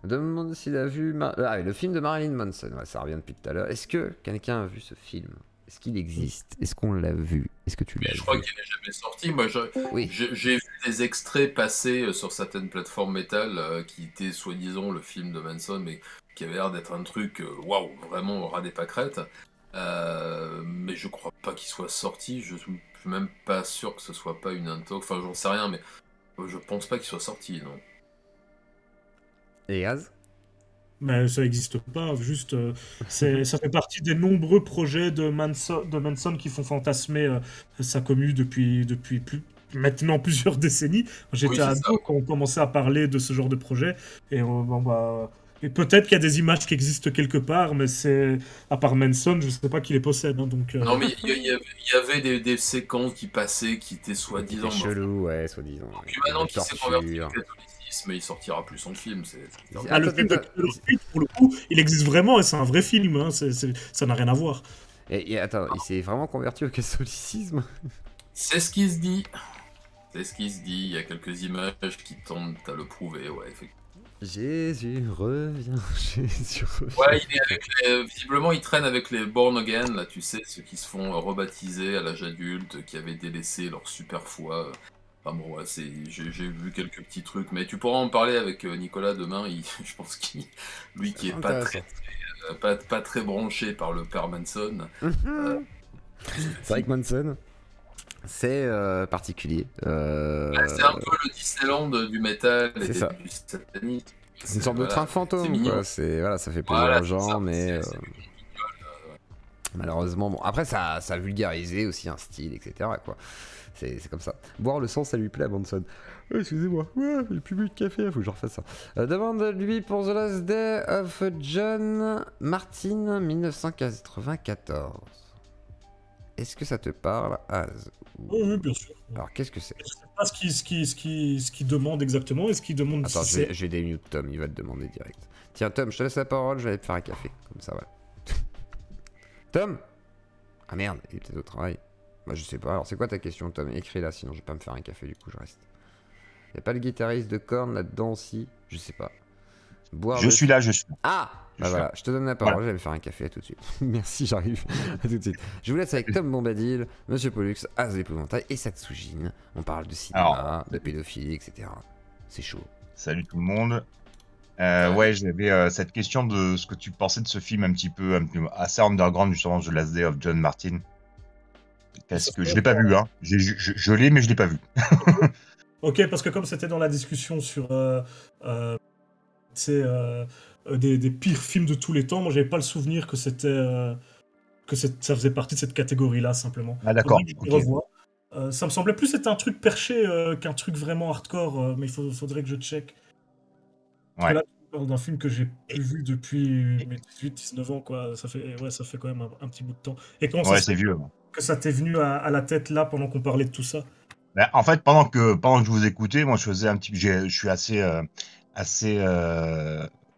Demande s'il a vu le film de Marilyn Manson. Ouais, ça revient depuis tout à l'heure. Est-ce que quelqu'un a vu ce film? Est-ce qu'il existe? Est-ce qu'on l'a vu? Est-ce que tu l'as vu? Je crois qu'il n'est jamais sorti. Moi, j'ai vu des extraits passer sur certaines plateformes métal qui étaient soi-disant le film de Manson, mais qui avait l'air d'être un truc waouh, vraiment au ras des pâquerettes. Mais je crois pas qu'il soit sorti. Je suis même pas sûr que ce soit pas une intox. Enfin, j'en sais rien, mais je pense pas qu'il soit sorti, non. Et Az? Mais ça n'existe pas. Juste, ça fait partie des nombreux projets de Manson qui font fantasmer sa commu depuis maintenant plusieurs décennies. J'étais ado quand on commençait à parler de ce genre de projet. Et et peut-être qu'il y a des images qui existent quelque part, mais c'est à part Manson, je ne sais pas qui les possède. Hein, donc, Non, mais il y avait des séquences qui passaient qui étaient soi-disant. Chelou, ouais, soi-disant. Puis maintenant qu'il s'est converti au catholicisme, il sortira plus son film. Le film de Street, pour le coup, il existe vraiment et c'est un vrai film. Hein, ça n'a rien à voir. Et attends, il s'est vraiment converti au catholicisme? C'est ce qui se dit. C'est ce qui se dit. Il y a quelques images qui tentent à le prouver, ouais, effectivement. Jésus revient, Jésus revient. Ouais, visiblement il traîne avec les born again, là, tu sais, ceux qui se font rebaptiser à l'âge adulte, qui avaient délaissé leur super foi. Enfin bon, ouais, j'ai vu quelques petits trucs, mais tu pourras en parler avec Nicolas demain. Je pense qu'il, lui, qui est pas très branché par le père Manson. C'est vrai que Manson, c'est particulier. C'est un peu le Disneyland du métal et du satanisme. C'est une sorte de train fantôme, quoi. Ça fait plaisir aux gens, mais malheureusement, bon. Après, ça a vulgarisé aussi un style, etc. quoi. C'est comme ça. Boire le sang, ça lui plaît à Manson. Excusez-moi, j'ai plus bu de café, faut que je refasse ça. Demande lui pour The Last Day of John Martin, 1994. Est-ce que ça te parle, Az? Oui, bien sûr. Alors, qu'est-ce que c'est? Je sais pas ce qu'il demande exactement. Est-ce qu'il demande... Attends, je vais démute Tom, il va te demander direct. Tiens, Tom, je te laisse la parole, je vais aller te faire un café. Comme ça, voilà. Tom? Ah merde, il est peut-être au travail. Bah, je sais pas. Alors, c'est quoi ta question, Tom? Écris-la, sinon je vais pas me faire un café, du coup, je reste. Y'a pas le guitariste de Korn là-dedans aussi? Je sais pas. Je suis là. Ah! Bah voilà, je te donne la parole, je vais me faire un café, à tout de suite. Merci, j'arrive. À tout de suite. Je vous laisse avec Tom Bombadil, Monsieur Pollux, Az l'épouvantail et Satsujin. On parle de cinéma, de pédophilie, etc. C'est chaud. Salut tout le monde. Ouais, j'avais cette question de ce que tu pensais de ce film un peu assez underground, justement, The Last Day of John Martin. Parce que je l'ai pas vu, hein. Je l'ai, mais je l'ai pas vu. Ok, parce que comme c'était dans la discussion sur des pires films de tous les temps, moi j'avais pas le souvenir que ça faisait partie de cette catégorie-là, simplement. Ah d'accord, okay. Ça me semblait plus être un truc perché qu'un truc vraiment hardcore, mais il faudrait que je check. Parce que là, tu parles d'un film que j'ai plus vu depuis mes 18-19 ans, quoi. Ça fait quand même un petit bout de temps. Et comment ça c'est vieux. Que ça t'est venu à la tête là pendant qu'on parlait de tout ça? En fait, pendant que je vous écoutais, moi je faisais un petit, je suis assez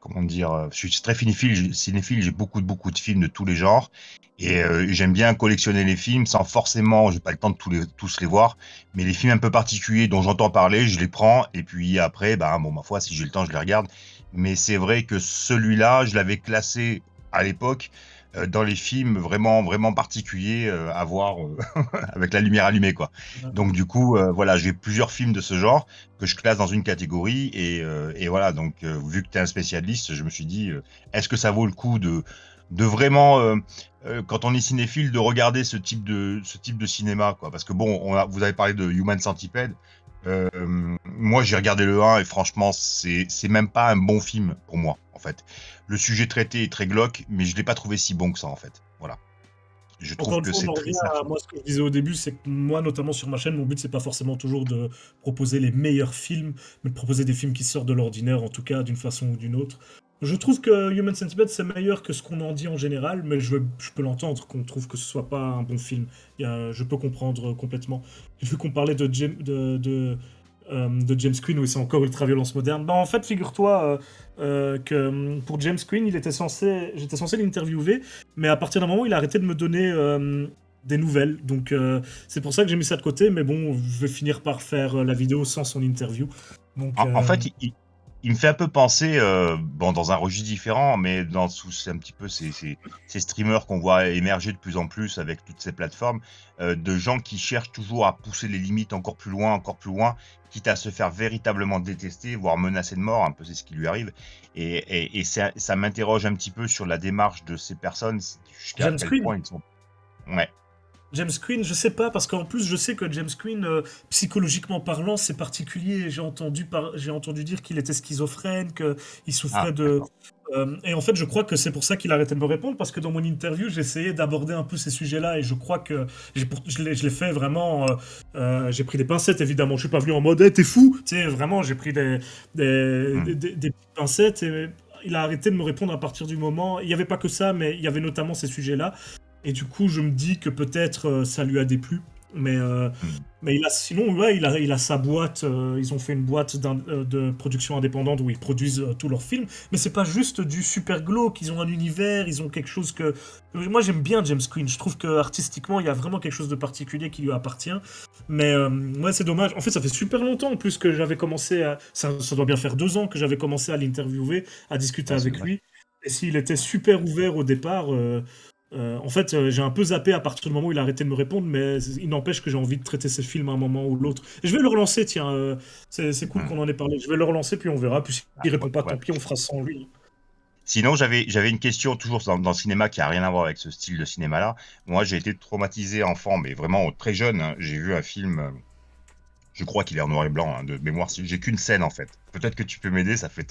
comment dire, je suis très cinéphile, j'ai beaucoup de films de tous les genres et j'aime bien collectionner les films sans forcément, j'ai pas le temps de tous les voir, mais les films un peu particuliers dont j'entends parler, je les prends et puis après, ma foi, si j'ai le temps, je les regarde. Mais c'est vrai que celui-là, je l'avais classé à l'époque dans les films vraiment particuliers à voir avec la lumière allumée, quoi. Donc du coup, voilà, j'ai plusieurs films de ce genre que je classe dans une catégorie et voilà. Donc vu que tu es un spécialiste, je me suis dit, est-ce que ça vaut le coup de vraiment, quand on est cinéphile, de regarder ce type de cinéma, quoi. Parce que bon, vous avez parlé de Human Centipede. Moi, j'ai regardé le 1 et franchement, c'est même pas un bon film pour moi, en fait. Le sujet traité est très glauque, mais je l'ai pas trouvé si bon que ça, en fait. Voilà. Je trouve que c'est triste. Moi, ce que je disais au début, c'est que moi, notamment sur ma chaîne, mon but, c'est pas forcément toujours de proposer les meilleurs films, mais de proposer des films qui sortent de l'ordinaire, en tout cas, d'une façon ou d'une autre. Je trouve que Human Centipede, c'est meilleur que ce qu'on en dit en général, mais je peux l'entendre qu'on trouve que ce soit pas un bon film. Je peux comprendre complètement. Vu qu'on parlait de James Queen, oui, c'est encore ultra-violence moderne. En fait, figure-toi que pour James Queen, j'étais censé l'interviewer, mais à partir d'un moment, il a arrêté de me donner des nouvelles. Donc, c'est pour ça que j'ai mis ça de côté, mais bon, je vais finir par faire la vidéo sans son interview. Donc, en fait, il me fait un peu penser, dans un registre différent, mais c'est un petit peu ces streamers qu'on voit émerger de plus en plus avec toutes ces plateformes, de gens qui cherchent toujours à pousser les limites encore plus loin, quitte à se faire véritablement détester, voire menacer de mort, un peu c'est ce qui lui arrive. Et ça m'interroge un petit peu sur la démarche de ces personnes, jusqu'à quel point ils sont... Ouais. James Queen, je sais pas, parce qu'en plus, je sais que James Queen, psychologiquement parlant, c'est particulier. J'ai entendu dire qu'il était schizophrène, qu'il souffrait de... et en fait, je crois que c'est pour ça qu'il a arrêté de me répondre, parce que dans mon interview, j'essayais d'aborder un peu ces sujets-là, et je crois que je l'ai fait vraiment... j'ai pris des pincettes, évidemment. Je suis pas venu en mode hey, « t'es fou !» Tu sais, vraiment, j'ai pris des petites pincettes, et il a arrêté de me répondre à partir du moment... Il y avait pas que ça, mais il y avait notamment ces sujets-là. Et du coup, je me dis que peut-être ça lui a déplu. Mais il a sa boîte. Ils ont fait une boîte de production indépendante où ils produisent tous leurs films. Mais c'est pas juste du super glauque. Ils ont un univers, ils ont quelque chose que... Moi, j'aime bien James Queen. Je trouve qu'artistiquement, il y a vraiment quelque chose de particulier qui lui appartient. Mais ouais, c'est dommage. En fait, ça fait super longtemps en plus que j'avais commencé à... Ça doit bien faire 2 ans que j'avais commencé à l'interviewer, à discuter avec lui. Et s'il était super ouvert au départ... en fait, j'ai un peu zappé à partir du moment où il a arrêté de me répondre, mais il n'empêche que j'ai envie de traiter ces films à un moment ou l'autre. Et je vais le relancer, tiens, c'est cool qu'on en ait parlé. Je vais le relancer, puis on verra. Puis s'il répond pas, tant pis, on fera sans lui. Sinon, j'avais une question toujours dans le cinéma qui a rien à voir avec ce style de cinéma-là. Moi, j'ai été traumatisé enfant, mais vraiment très jeune. Hein. J'ai vu un film, je crois qu'il est en noir et blanc, hein, de mémoire. J'ai qu'une scène en fait. Peut-être que tu peux m'aider, ça fait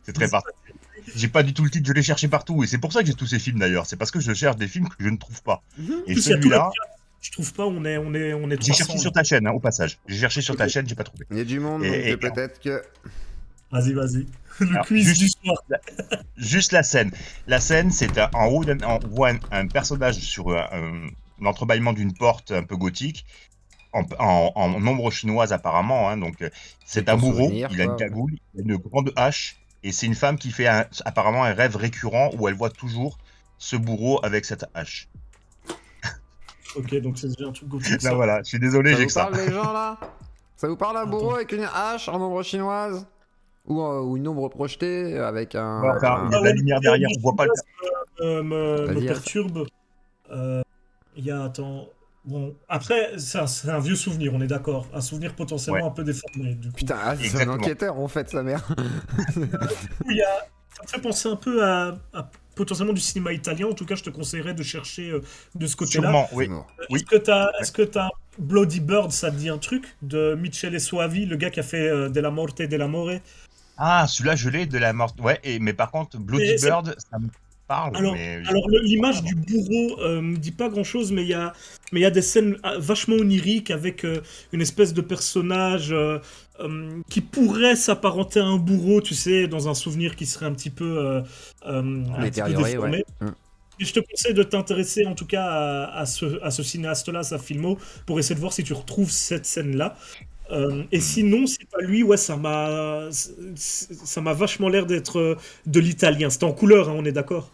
c'est très particulier. J'ai pas du tout le titre, je l'ai cherché partout. Et c'est pour ça que j'ai tous ces films d'ailleurs. C'est parce que je cherche des films que je ne trouve pas. Et celui-là. Je trouve pas, on est J'ai cherché sur ta chaîne, hein, au passage. J'ai cherché sur ta chaîne, j'ai pas trouvé. Il y a du monde, donc peut-être que. Vas-y. Le quiz du soir. Juste la scène. La scène, c'est en haut, on voit un personnage sur l'entrebâillement d'une porte un peu gothique. En ombre chinoise apparemment. Hein, donc c'est un bourreau, il a une cagoule, il a une grande hache. Et c'est une femme qui fait apparemment un rêve récurrent où elle voit toujours ce bourreau avec cette hache. Ok, donc c'est déjà un truc gothique. Là voilà, je suis désolé, j'ai que ça. Ça vous parle les gens là? Ça vous parle un bourreau avec une hache en ombre chinoise? Ou une ombre projetée avec un... il y a de la lumière derrière, on voit pas le... me perturbe. Il y a, attends... Bon, après, c'est un vieux souvenir, on est d'accord. Un souvenir potentiellement un peu déformé. Du coup. Putain, c'est un enquêteur en fait, sa mère. Ça me fait penser un peu à potentiellement du cinéma italien. En tout cas, je te conseillerais de chercher de ce côté-là. Sûrement, oui. Est-ce que t'as Bloody Bird, ça te dit un truc de Michele Soavi, le gars qui a fait Della Morte e dell'Amore? Ah, celui-là, je l'ai, de la mort. Ouais, mais par contre, Bloody Bird, ça me parle. Alors, l'image du bourreau me dit pas grand-chose, mais il y a des scènes vachement oniriques avec une espèce de personnage qui pourrait s'apparenter à un bourreau, tu sais, dans un souvenir qui serait un petit peu déformé. Ouais. Et je te conseille de t'intéresser en tout cas à ce cinéaste-là, sa filmo, pour essayer de voir si tu retrouves cette scène-là. Et sinon, c'est pas lui, ouais, ça m'a vachement l'air d'être de l'italien. C'était en couleur, hein, on est d'accord?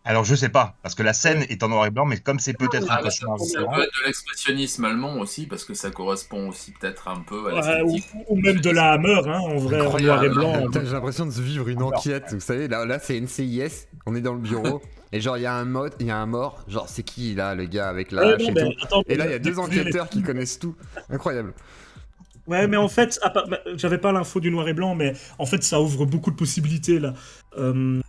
Alors, je sais pas, parce que la scène est en noir et blanc, mais comme c'est peut-être un cauchemar Ça peut être de l'expressionnisme allemand aussi, parce que ça correspond aussi peut-être un peu à l'esthétique. Ou même de la Hammer, hein, en vrai, en noir et blanc. J'ai l'impression de vivre une enquête, vous savez, là c'est NCIS, on est dans le bureau, et genre il y a un mort, genre c'est qui là, le gars avec la hache et tout. Attends, et là il y a deux enquêteurs qui connaissent tout, incroyable. Ouais, mais en fait, j'avais pas l'info du noir et blanc, mais en fait ça ouvre beaucoup de possibilités là. Ouais,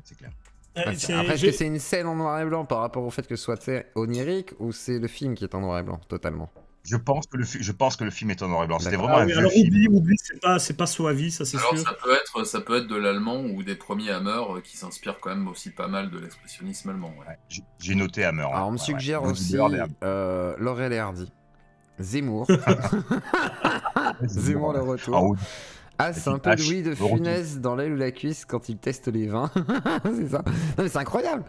c'est clair. Après, est-ce que c'est une scène en noir et blanc par rapport au fait que ce soit onirique, ou c'est le film qui est en noir et blanc totalement? Je pense que le film est en noir et blanc. C'était vraiment un vieux alors film. oublie, c'est pas Soavi, ça c'est sûr. Alors ça peut être de l'allemand ou des premiers Hammer qui s'inspirent quand même aussi pas mal de l'expressionnisme allemand. Ouais. J'ai noté Hammer. Alors on me suggère aussi Laurel et Hardy. Zemmour. Zemmour le retour. C'est un peu Louis de Funès dans l'aile ou la cuisse quand il teste les vins. C'est ça. Non mais c'est incroyable.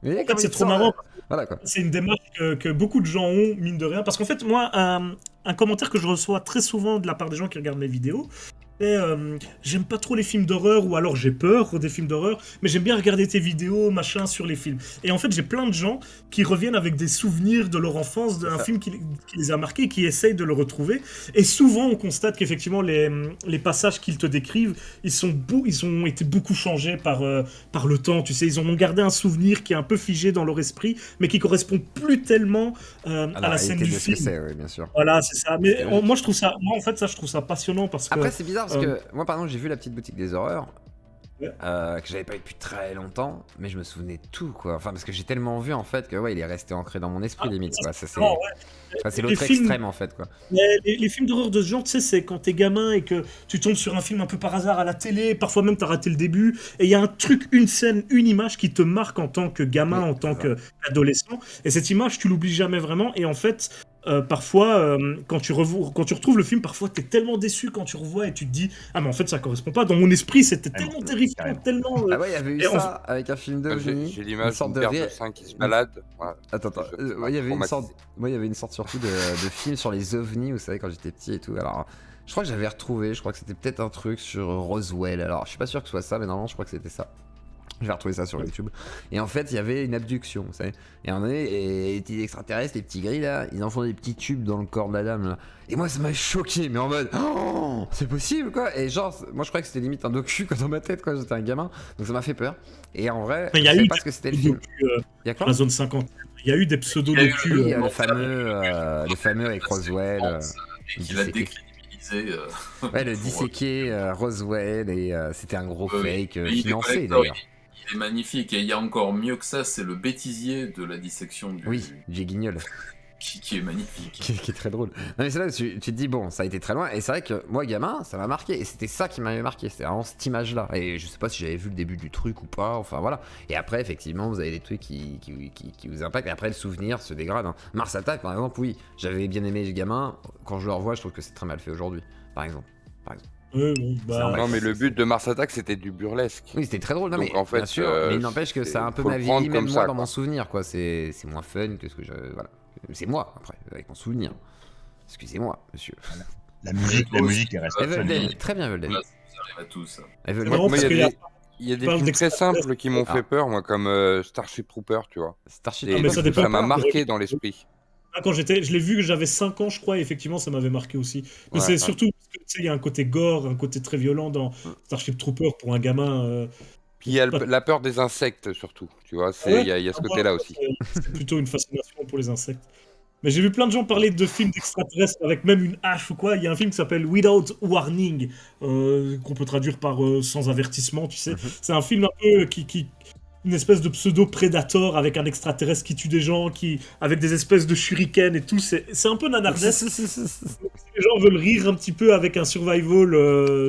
En fait, c'est trop marrant. Voilà, quoi. C'est une démarche que beaucoup de gens ont, mine de rien. Parce qu'en fait, moi, un commentaire que je reçois très souvent de la part des gens qui regardent mes vidéos, c'est j'aime pas trop les films d'horreur, ou alors j'ai peur des films d'horreur, mais j'aime bien regarder tes vidéos, machin, sur les films. Et en fait, j'ai plein de gens qui reviennent avec des souvenirs de leur enfance, d'un film qui les a marqués, qui essayent de le retrouver. Et souvent, on constate qu'effectivement, les passages qu'ils te décrivent, ils ont été beaucoup changés par le temps. Tu sais, ils ont gardé un souvenir qui est un peu figé dans leur esprit, mais qui correspond plus tellement à la scène du film. Oui, bien sûr. Voilà, c'est ça. Mais moi, je trouve ça passionnant parce que. Après, c'est bizarre parce que moi, par exemple, j'ai vu La Petite Boutique des Horreurs. Que j'avais pas eu depuis très longtemps, mais je me souvenais de tout, quoi. Enfin, parce que j'ai tellement vu en fait que il est resté ancré dans mon esprit, limite, quoi. Ça, c'est l'autre extrême en fait, quoi. Les films d'horreur de ce genre, tu sais, c'est quand t'es gamin et que tu tombes sur un film un peu par hasard à la télé, parfois même t'as raté le début, et il y a un truc, une scène, une image qui te marque en tant que gamin, en tant qu'adolescent, et cette image, tu l'oublies jamais vraiment, et en fait. Parfois, quand tu retrouves le film, parfois t'es tellement déçu quand tu revois et tu te dis ah mais en fait ça correspond pas. Dans mon esprit c'était tellement terrifiant, tellement. Ah ouais, il y avait eu ça avec un film de génie. J'ai l'image d'une paire de seins qui se balade. Attends. Il y avait une sorte. Moi, il y avait une sorte surtout de film sur les ovnis, vous savez, quand j'étais petit et tout. Alors, je crois que j'avais retrouvé. Je crois que c'était peut-être un truc sur Roswell. Alors, je suis pas sûr que ce soit ça, mais normalement, je crois que c'était ça. J'ai retrouvé ça sur YouTube. Et en fait, il y avait une abduction, vous savez. Et on est, les petits extraterrestres, les petits gris là, ils en font des petits tubes dans le corps de la dame là. Et moi, ça m'a choqué, mais en mode, oh, c'est possible quoi. Et genre, moi je croyais que c'était limite un docu quoi, dans ma tête quand j'étais un gamin. Donc ça m'a fait peur. Et en vrai, je savais pas ce que c'était le film. Il y a quoi? La zone 50. Il y a eu des pseudo-docus. Oui, le fameux avec Roswell. Il a décrédibilisé. Ouais, le disséqué Roswell, et c'était un gros fake financé d'ailleurs. Il est magnifique, et il y a encore mieux que ça, c'est le bêtisier de la dissection du... Oui, Jay Guignol. Qui est magnifique. Qui est très drôle. Non mais c'est là où tu te dis, bon, ça a été très loin, et c'est vrai que moi, gamin, ça m'a marqué, et c'était ça qui m'avait marqué, c'était vraiment cette image-là. Et je sais pas si j'avais vu le début du truc ou pas, enfin voilà. Et après, effectivement, vous avez des trucs qui vous impactent, et après, le souvenir se dégrade. Hein. Mars Attack, par exemple, oui, j'avais bien aimé ce gamin, quand je le revois, je trouve que c'est très mal fait aujourd'hui, par exemple. Non mais le but de Mars Attack c'était du burlesque. Oui, c'était très drôle, non, donc, mais en fait, bien sûr, mais il n'empêche que ça a un peu ma vie, même moi dans mon souvenir quoi, c'est moins fun que ce que je... Voilà. C'est moi après, avec mon souvenir. Excusez-moi, monsieur. La musique elle reste très bien Evil Dead. Ça arrive à tous. Il y a des films très simples qui m'ont fait peur, moi, comme Starship Trooper, tu vois. Ça m'a marqué dans l'esprit. Quand je l'ai vu que j'avais 5 ans, je crois, et effectivement, ça m'avait marqué aussi. Mais c'est surtout parce que, tu sais, il y a un côté gore, un côté très violent dans Starship Trooper pour un gamin. Puis il y a la peur des insectes, surtout, tu vois. Il y a ce côté-là aussi. C'est plutôt une fascination pour les insectes. Mais j'ai vu plein de gens parler de films d'extraterrestres avec même une hache ou quoi. Il y a un film qui s'appelle Without Warning, qu'on peut traduire par sans avertissement, tu sais. C'est un film un peu une espèce de pseudo-prédator avec un extraterrestre qui tue des gens, avec des espèces de shurikens et tout. C'est un peu nanardesque. Si les gens veulent rire un petit peu avec un survival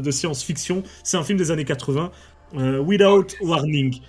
de science-fiction, c'est un film des années 80. Without Warning.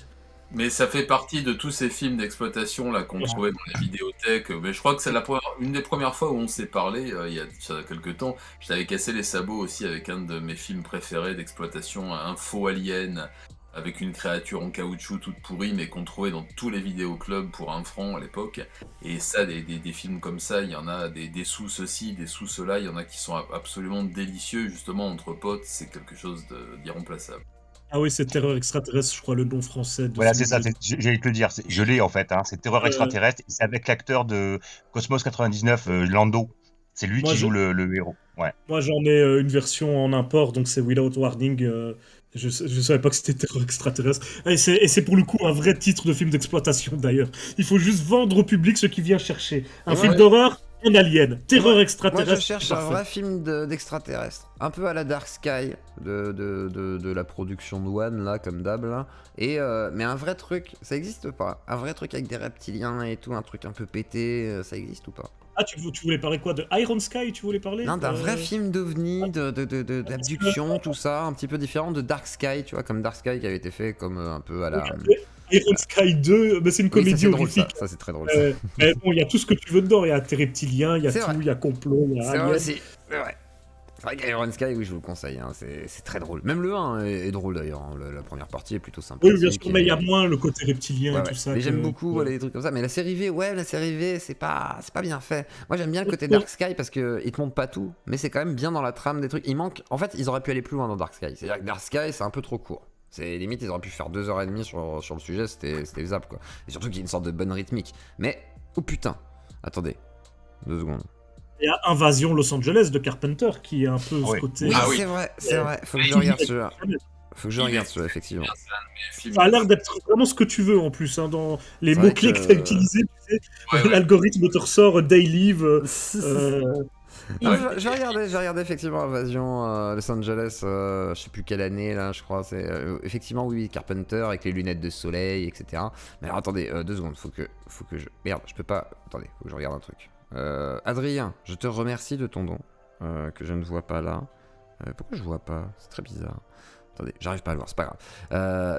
Mais ça fait partie de tous ces films d'exploitation là qu'on trouvait dans les vidéothèques. Mais je crois que c'est une des premières fois où on s'est parlé, il y a quelques temps. Je t'avais cassé les sabots aussi avec un de mes films préférés d'exploitation, un faux alien avec une créature en caoutchouc toute pourrie, mais qu'on trouvait dans tous les vidéoclubs pour 1 franc à l'époque. Et ça, des films comme ça, il y en a des sous ceci, des sous cela, il y en a qui sont absolument délicieux, justement, entre potes, c'est quelque chose d'irremplaçable. Ah oui, c'est Terreur extraterrestre, je crois, le nom français. Voilà, c'est ça, j'allais te le dire, je l'ai en fait, hein, c'est Terreur extraterrestre, c'est avec l'acteur de Cosmos 99, Lando. C'est lui qui joue le héros. Ouais. Moi, j'en ai une version en import, donc c'est Without Warning. Je savais pas que c'était Terreur extraterrestre. Et c'est pour le coup un vrai titre de film d'exploitation, d'ailleurs. Il faut juste vendre au public ce qu'il vient chercher. Un film d'horreur, un alien. Terreur extraterrestre. Moi, je cherche un vrai film d'extraterrestre. Un peu à la Dark Sky de la production de One, là, comme d'hab, là. Mais un vrai truc, ça existe pas. Un vrai truc avec des reptiliens et tout, un truc un peu pété, ça existe ou pas? Ah, tu voulais parler quoi? De Iron Sky, tu voulais parler? Non, d'un vrai film d'ovni, d'abduction, tout ça, un petit peu différent de Dark Sky, tu vois, comme Dark Sky qui avait été fait comme un peu à la... Iron Sky 2, mais c'est une comédie horrifique. Ça c'est très drôle. Mais bon, il y a tout ce que tu veux dedans, il y a tes reptiliens, il y a tout, il y a complot, il y a... C'est vrai aussi, c'est vrai. C'est vrai qu'Iron Sky, oui, je vous le conseille, hein, c'est très drôle. Même le 1 est drôle d'ailleurs, hein. La première partie est plutôt sympa. Oui, bien sûr, mais il y a moins le côté reptilien et tout ça. Mais j'aime beaucoup les trucs comme ça. Mais la série V, c'est pas bien fait. Moi j'aime bien le côté Dark Sky parce qu'il te montre pas tout, mais c'est quand même bien dans la trame des trucs. Il manque. En fait, ils auraient pu aller plus loin dans Dark Sky. C'est-à-dire que Dark Sky, c'est un peu trop court. C'est limite, ils auraient pu faire 2h30 sur le sujet, c'était faisable quoi. Et surtout qu'il y a une sorte de bonne rythmique. Mais, oh putain, attendez, 2 secondes. Il y a Invasion Los Angeles de Carpenter qui est un peu ce côté. Oui, c'est vrai, faut que je regarde celui-là. Faut que je regarde celui-là, effectivement. Ça a l'air d'être vraiment ce que tu veux en plus, hein, dans les mots-clés que tu as utilisés. Tu sais, l'algorithme te ressort Day Live. J'ai regardé effectivement Invasion Los Angeles, je sais plus quelle année là, je crois. C'est effectivement oui, Carpenter avec les lunettes de soleil, etc. Mais alors attendez, 2 secondes, faut que je. Merde, je peux pas. Attendez, faut que je regarde un truc. Adrien, je te remercie de ton don que je ne vois pas là. Pourquoi je vois pas? C'est très bizarre. Attendez, j'arrive pas à le voir, c'est pas grave.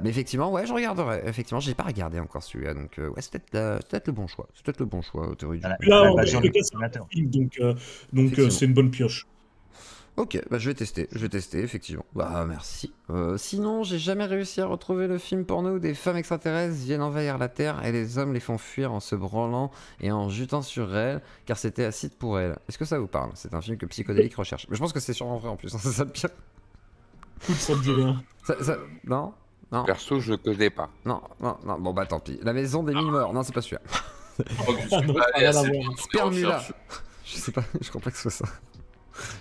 Mais effectivement, ouais, je regarderai. Effectivement, j'ai pas regardé encore celui-là, donc ouais, c'est peut-être le bon choix. C'est peut-être le bon choix, théorie du là, donc c'est une bonne pioche. Ok, bah je vais tester, effectivement. Bah merci. Sinon, j'ai jamais réussi à retrouver le film porno où des femmes extraterrestres viennent envahir la Terre et les hommes les font fuir en se branlant et en jutant sur elles, car c'était acide pour elles. Est-ce que ça vous parle? C'est un film que Psychodélique recherche. Mais je pense que c'est sûrement vrai en plus, hein, c'est ça le pire. Ça me dit rien. Non. Perso, je le connais pas. Non, bon bah tant pis. La maison des 1000 morts, non c'est pas celui-là. Spermula. Je sais pas, je crois pas que ce soit ça.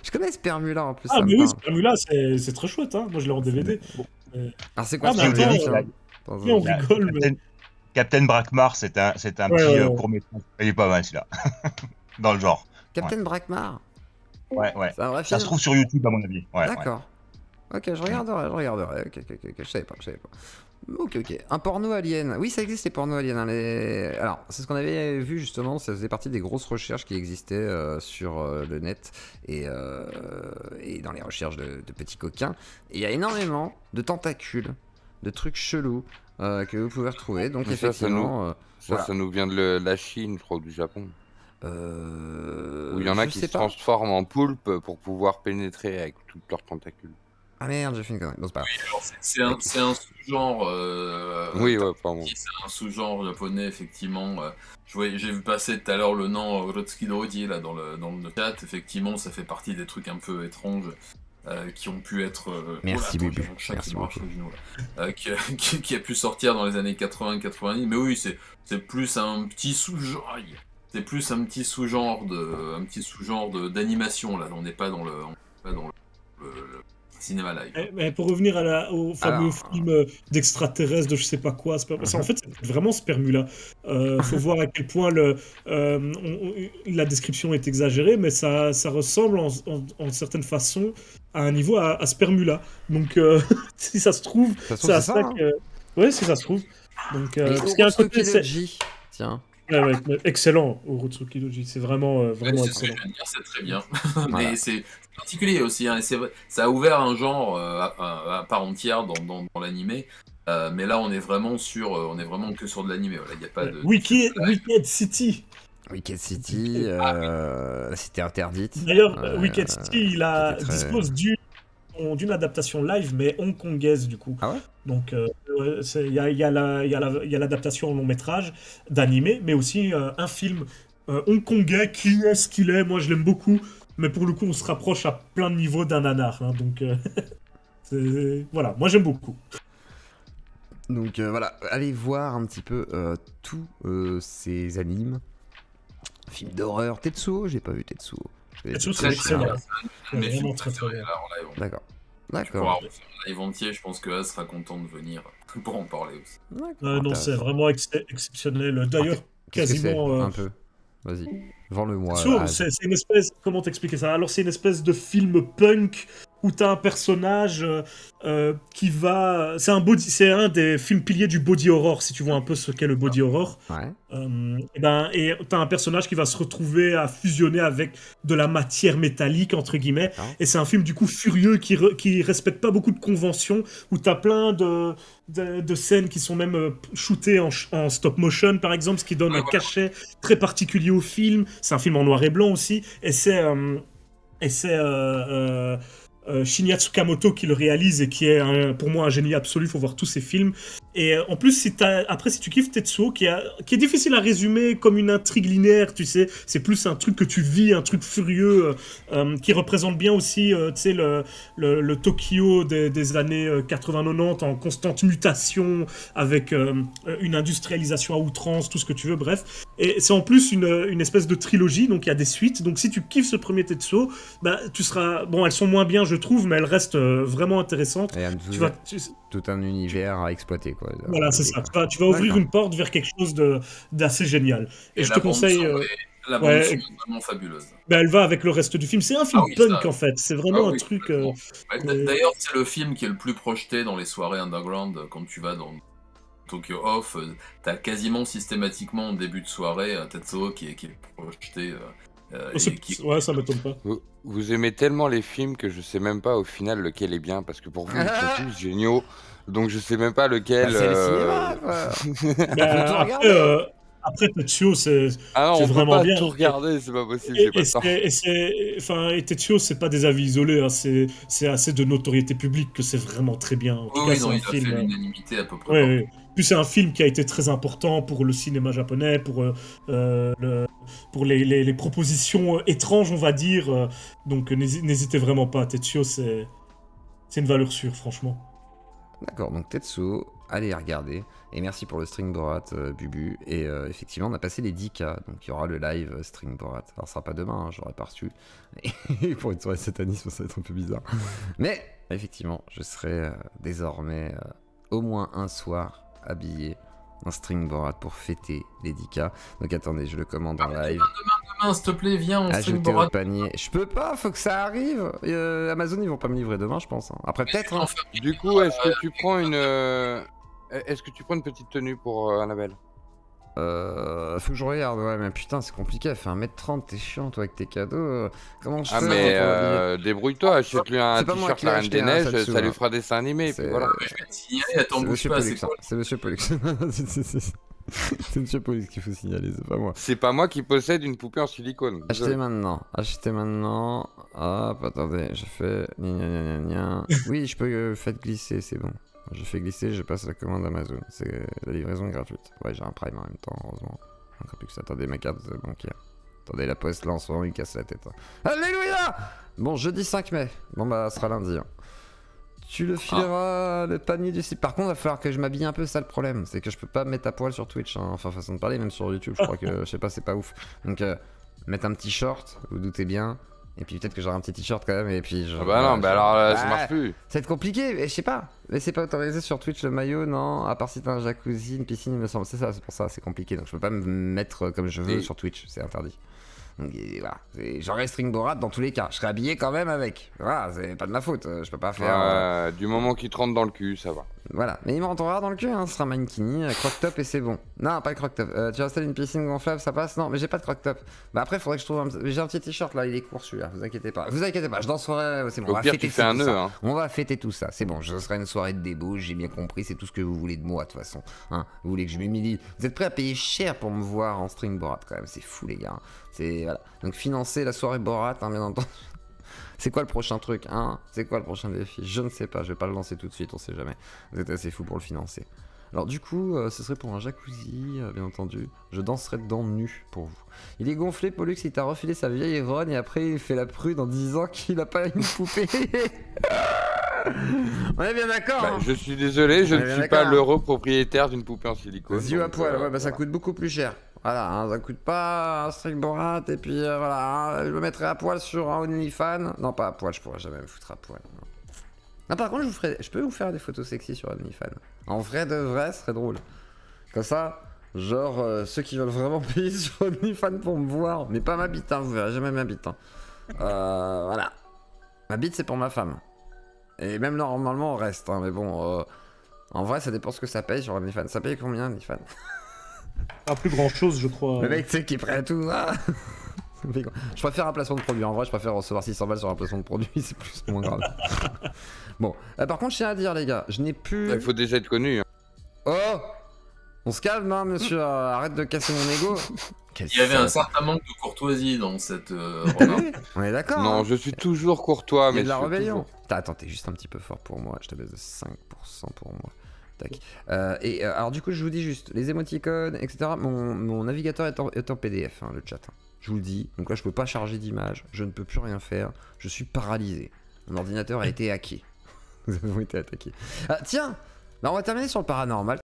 Je connais Spermula en plus. Ah mais oui, Spermula c'est très chouette, hein. Moi je l'ai en DVD. Alors c'est quoi on rigole, mais... Captain Brackmar, c'est un petit court-métrage. Il est pas mal celui-là. Dans le genre. Captain Brackmar. Ouais. C'est un vrai film. Ça se trouve sur YouTube à mon avis. D'accord. Ok, je regarderai. Ok, je savais pas. Ok. Un porno alien. Oui, ça existe les pornos aliens. Alors, c'est ce qu'on avait vu justement, ça faisait partie des grosses recherches qui existaient sur le net et dans les recherches de petits coquins. Et il y a énormément de tentacules, de trucs chelous que vous pouvez retrouver. Donc, effectivement. Ça nous vient de la Chine, je crois, ou du Japon. Où il y en a qui se transforment en poulpe pour pouvoir pénétrer avec toutes leurs tentacules. Ah merde, j'ai fait une connerie. Non, c'est pas grave. C'est un sous-genre. Oui, pardon. C'est un sous-genre japonais, effectivement. J'ai vu passer tout à l'heure le nom Rotsuki Doji là dans le chat. Effectivement, ça fait partie des trucs un peu étranges qui ont pu être. Merci, Bubu. Merci qui a pu sortir dans les années 80-90. Mais oui, c'est plus un petit sous-genre. C'est plus un petit sous-genre d'animation là. On n'est pas dans le cinéma live. Mais pour revenir au fameux film d'extraterrestres de je sais pas quoi, en fait, c'est vraiment Spermula. Faut voir à quel point la description est exagérée, mais ça ressemble en certaine façon à un niveau à Spermula. Donc, si ça se trouve, c'est à ça que... Ouais, si ça se trouve. Donc, parce qu'il y a un côté... Tiens. Ouais, excellent, Urotsuki Doji, c'est vraiment excellent. C'est très bien, mais c'est particulier aussi, hein, et c'est vrai, ça a ouvert un genre à part entière dans l'animé, mais là on est vraiment que sur de l'animé, voilà, il n'y a pas de... Wicked City. Wicked City, c'était interdite. D'ailleurs, Wicked City, dispose d'une adaptation live, mais hongkongaise du coup. Ah ouais. Donc il y a l'adaptation en long métrage d'animé, mais aussi un film hongkongais. Qui est-ce qu'il est? Moi je l'aime beaucoup, mais pour le coup on se rapproche à plein de niveaux d'un nanar. Hein, donc voilà, moi j'aime beaucoup. Donc voilà, allez voir un petit peu tous ces animes. Film d'horreur. Tetsuo, j'ai pas vu Tetsuo. Tetsuo c'est excellent. C'est vraiment très très bien. D'accord. Pour avoir fait un live entier, je pense que As sera content de venir pour en parler aussi. Non, c'est vraiment exceptionnel. D'ailleurs, quasiment... Un peu. Vas-y, vends-le-moi. C'est une espèce... Comment t'expliquer ça? Alors, c'est une espèce de film punk où t'as un personnage qui va... C'est un des films piliers du body horror, si tu vois un peu ce qu'est le body horror. Ouais. Et t'as un personnage qui va se retrouver à fusionner avec de la matière métallique, entre guillemets. Et c'est un film, du coup, furieux, qui respecte pas beaucoup de conventions, où t'as plein de scènes qui sont même shootées en stop motion, par exemple, ce qui donne un cachet très particulier au film. C'est un film en noir et blanc aussi. Et c'est Shinya Tsukamoto qui le réalise et qui est pour moi un génie absolu. Il faut voir tous ses films. Et en plus, si tu kiffes Tetsuo, qui est difficile à résumer comme une intrigue linéaire, tu sais, c'est plus un truc que tu vis, un truc furieux, qui représente bien aussi, tu sais, le Tokyo des années 80-90 en constante mutation, avec une industrialisation à outrance, tout ce que tu veux, bref. Et c'est en plus une espèce de trilogie, donc il y a des suites. Donc si tu kiffes ce premier Tetsuo, bah, tu seras... Bon, elles sont moins bien, je trouve, mais elles restent vraiment intéressantes. Tout un univers à exploiter, quoi. Voilà, c'est ça. Tu vas ouvrir une porte vers quelque chose d'assez génial. Et je te conseille... La bande est vraiment fabuleuse. Ben, elle va avec le reste du film. C'est un film punk, en fait. C'est vraiment un truc... D'ailleurs, c'est le film qui est le plus projeté dans les soirées underground. Quand tu vas dans Tokyo Off, t'as quasiment systématiquement en début de soirée Tetsuo qui est projeté... Ouais, ça m'étonne pas. Vous aimez tellement les films que je sais même pas au final lequel est bien, parce que pour vous, ils sont tous géniaux, donc je sais même pas lequel... c'est le cinéma, après Tetsuo, c'est vraiment bien. Tout regarder, c'est pas possible, j'ai pas le temps. Et Tetsuo, c'est pas des avis isolés, hein, c'est assez de notoriété publique que c'est vraiment très bien. En tout cas, il a fait l'unanimité à peu près. Ouais. Puis c'est un film qui a été très important pour le cinéma japonais, pour les propositions étranges, on va dire. Donc n'hésitez vraiment pas. Tetsuo, c'est une valeur sûre, franchement. D'accord, donc Tetsuo, allez regarder. Et merci pour le String Borat, Bubu. Et effectivement, on a passé les 10K. Donc il y aura le live String Borat. Alors ça sera pas demain, hein, j'aurais pas reçu. Et pour une soirée satanisme, ça va être un peu bizarre. Mais effectivement, je serai désormais au moins un soir habillé en String Borat pour fêter les 10K. Donc attendez, je le commande en live. Demain, s'il te plaît, viens en String Borat. Au panier. Je peux pas, faut que ça arrive. Amazon, ils vont pas me livrer demain, je pense. Hein. Après, peut-être. Hein. Du coup, est-ce que tu prends une petite tenue pour Annabelle? Faut que je regarde, ouais, mais putain, c'est compliqué. Elle fait 1m30, t'es chiant, toi, avec tes cadeaux. Comment je fais? Mais débrouille-toi, achète-lui un t-shirt La Reine des Neiges, ça lui fera dessin animé. Puis voilà. Je vais te signaler, attends, bouge pas, c'est quoi? C'est Monsieur Pollux. C'est Monsieur Pollux qu'il faut signaler, c'est pas moi. C'est pas moi qui possède une poupée en silicone. Achetez maintenant. Hop, attendez, je fais... Oui, je peux faire glisser, c'est bon. Je fais glisser, je passe la commande Amazon. C'est la livraison gratuite. Ouais, j'ai un Prime en même temps, heureusement. Encore plus que ça. Attendez, ma carte bancaire. Attendez, la poste là en ce moment, il casse la tête. Hein. Alléluia! Bon, jeudi 5 mai. Bon, bah, ça sera lundi. Hein. Tu le fileras le panier du site. Par contre, il va falloir que je m'habille un peu, ça le problème. C'est que je peux pas me mettre à poil sur Twitch. Hein. Enfin, façon de parler, même sur YouTube, je crois que, je sais pas, c'est pas ouf. Donc, mettre un petit short, vous doutez bien. Et puis peut-être que j'aurai un petit t-shirt quand même, et puis Ah bah non, bah alors là, ça marche plus. Ça va être compliqué, mais je sais pas. Mais c'est pas autorisé sur Twitch le maillot, non. À part si t'as un jacuzzi, une piscine, il me semble. C'est ça, c'est pour ça, c'est compliqué. Donc je peux pas me mettre comme je veux sur Twitch, c'est interdit. Donc voilà, j'aurai String Borat dans tous les cas. Je serai habillé quand même avec. Voilà, c'est pas de ma faute. Je peux pas faire. Du moment qu'il te rentre dans le cul, ça va. Voilà, mais il me rentrera dans le cul, hein. Ce sera mankini, croc-top et c'est bon. Non, pas le croc-top. Tu installes une piscine gonflable, ça passe? Non, mais j'ai pas de croc-top. Bah après, faudrait que je trouve un. J'ai un petit t-shirt là, il est court celui-là, vous inquiétez pas. Vous inquiétez pas, je danserai, c'est bon. Au pire, tu fais un nœud, hein. On va fêter tout ça, c'est bon. Ce sera une soirée de débauche, j'ai bien compris, c'est tout ce que vous voulez de moi de toute façon. Hein, vous voulez que je m'humilie. Vous êtes prêts à payer cher pour me voir en string Borat quand même, c'est fou les gars. C'est. Voilà. Donc financer la soirée Borat, hein, bien entendu. C'est quoi le prochain truc, hein? C'est quoi le prochain défi? Je ne sais pas, je vais pas le lancer tout de suite, on sait jamais. Vous êtes assez fou pour le financer. Alors du coup, ce serait pour un jacuzzi, bien entendu. Je danserai dedans nu pour vous. Il est gonflé, Pollux, il t'a refilé sa vieille Evron et après il fait la prude en disant qu'il a pas une poupée. On est bien d'accord, hein? Je suis désolé, je ne suis pas l'heureux propriétaire d'une poupée en silicone. Yeux à poil, ouais, bah ça coûte beaucoup plus cher. Voilà, hein, ça coûte pas un string Borat et puis voilà, hein, je me mettrai à poil sur un OnlyFans. Non, pas à poil, je pourrais jamais me foutre à poil. Non, par contre, je peux vous faire des photos sexy sur OnlyFans. En vrai de vrai, ce serait drôle. Comme ça, genre, ceux qui veulent vraiment payer sur OnlyFans pour me voir, mais pas ma bite, hein, vous verrez jamais ma bite. Hein. Voilà. Ma bite, c'est pour ma femme. Et même normalement, on reste, hein, mais bon, en vrai, ça dépend ce que ça paye sur OnlyFans. Ça paye combien, OnlyFans? Pas plus grand chose, je crois. Le mec, tu sais, qui est prêt à tout. Ah je préfère un placement de produit. En vrai, je préfère recevoir 600 balles sur un placement de produit. C'est plus moins grave. Bon, par contre, je tiens à dire, les gars, je n'ai plus. Il faut déjà être connu. Hein. Oh, on se calme, hein, monsieur. Arrête de casser mon ego. Il y avait un certain manque de courtoisie dans cette remarque. On est d'accord. Non, hein. je suis toujours courtois, mais. Il y a de la rébellion. Attends, t'es juste un petit peu fort pour moi. Je te baisse de 5% pour moi. Tac. Alors du coup je vous dis juste, les émoticônes, etc. Mon navigateur est en PDF, hein, le chat. Hein. Je vous le dis, donc là je peux pas charger d'image, je ne peux plus rien faire, je suis paralysé. Mon ordinateur a été hacké. Nous avons été attaqués. Tiens, bah, on va terminer sur le paranormal.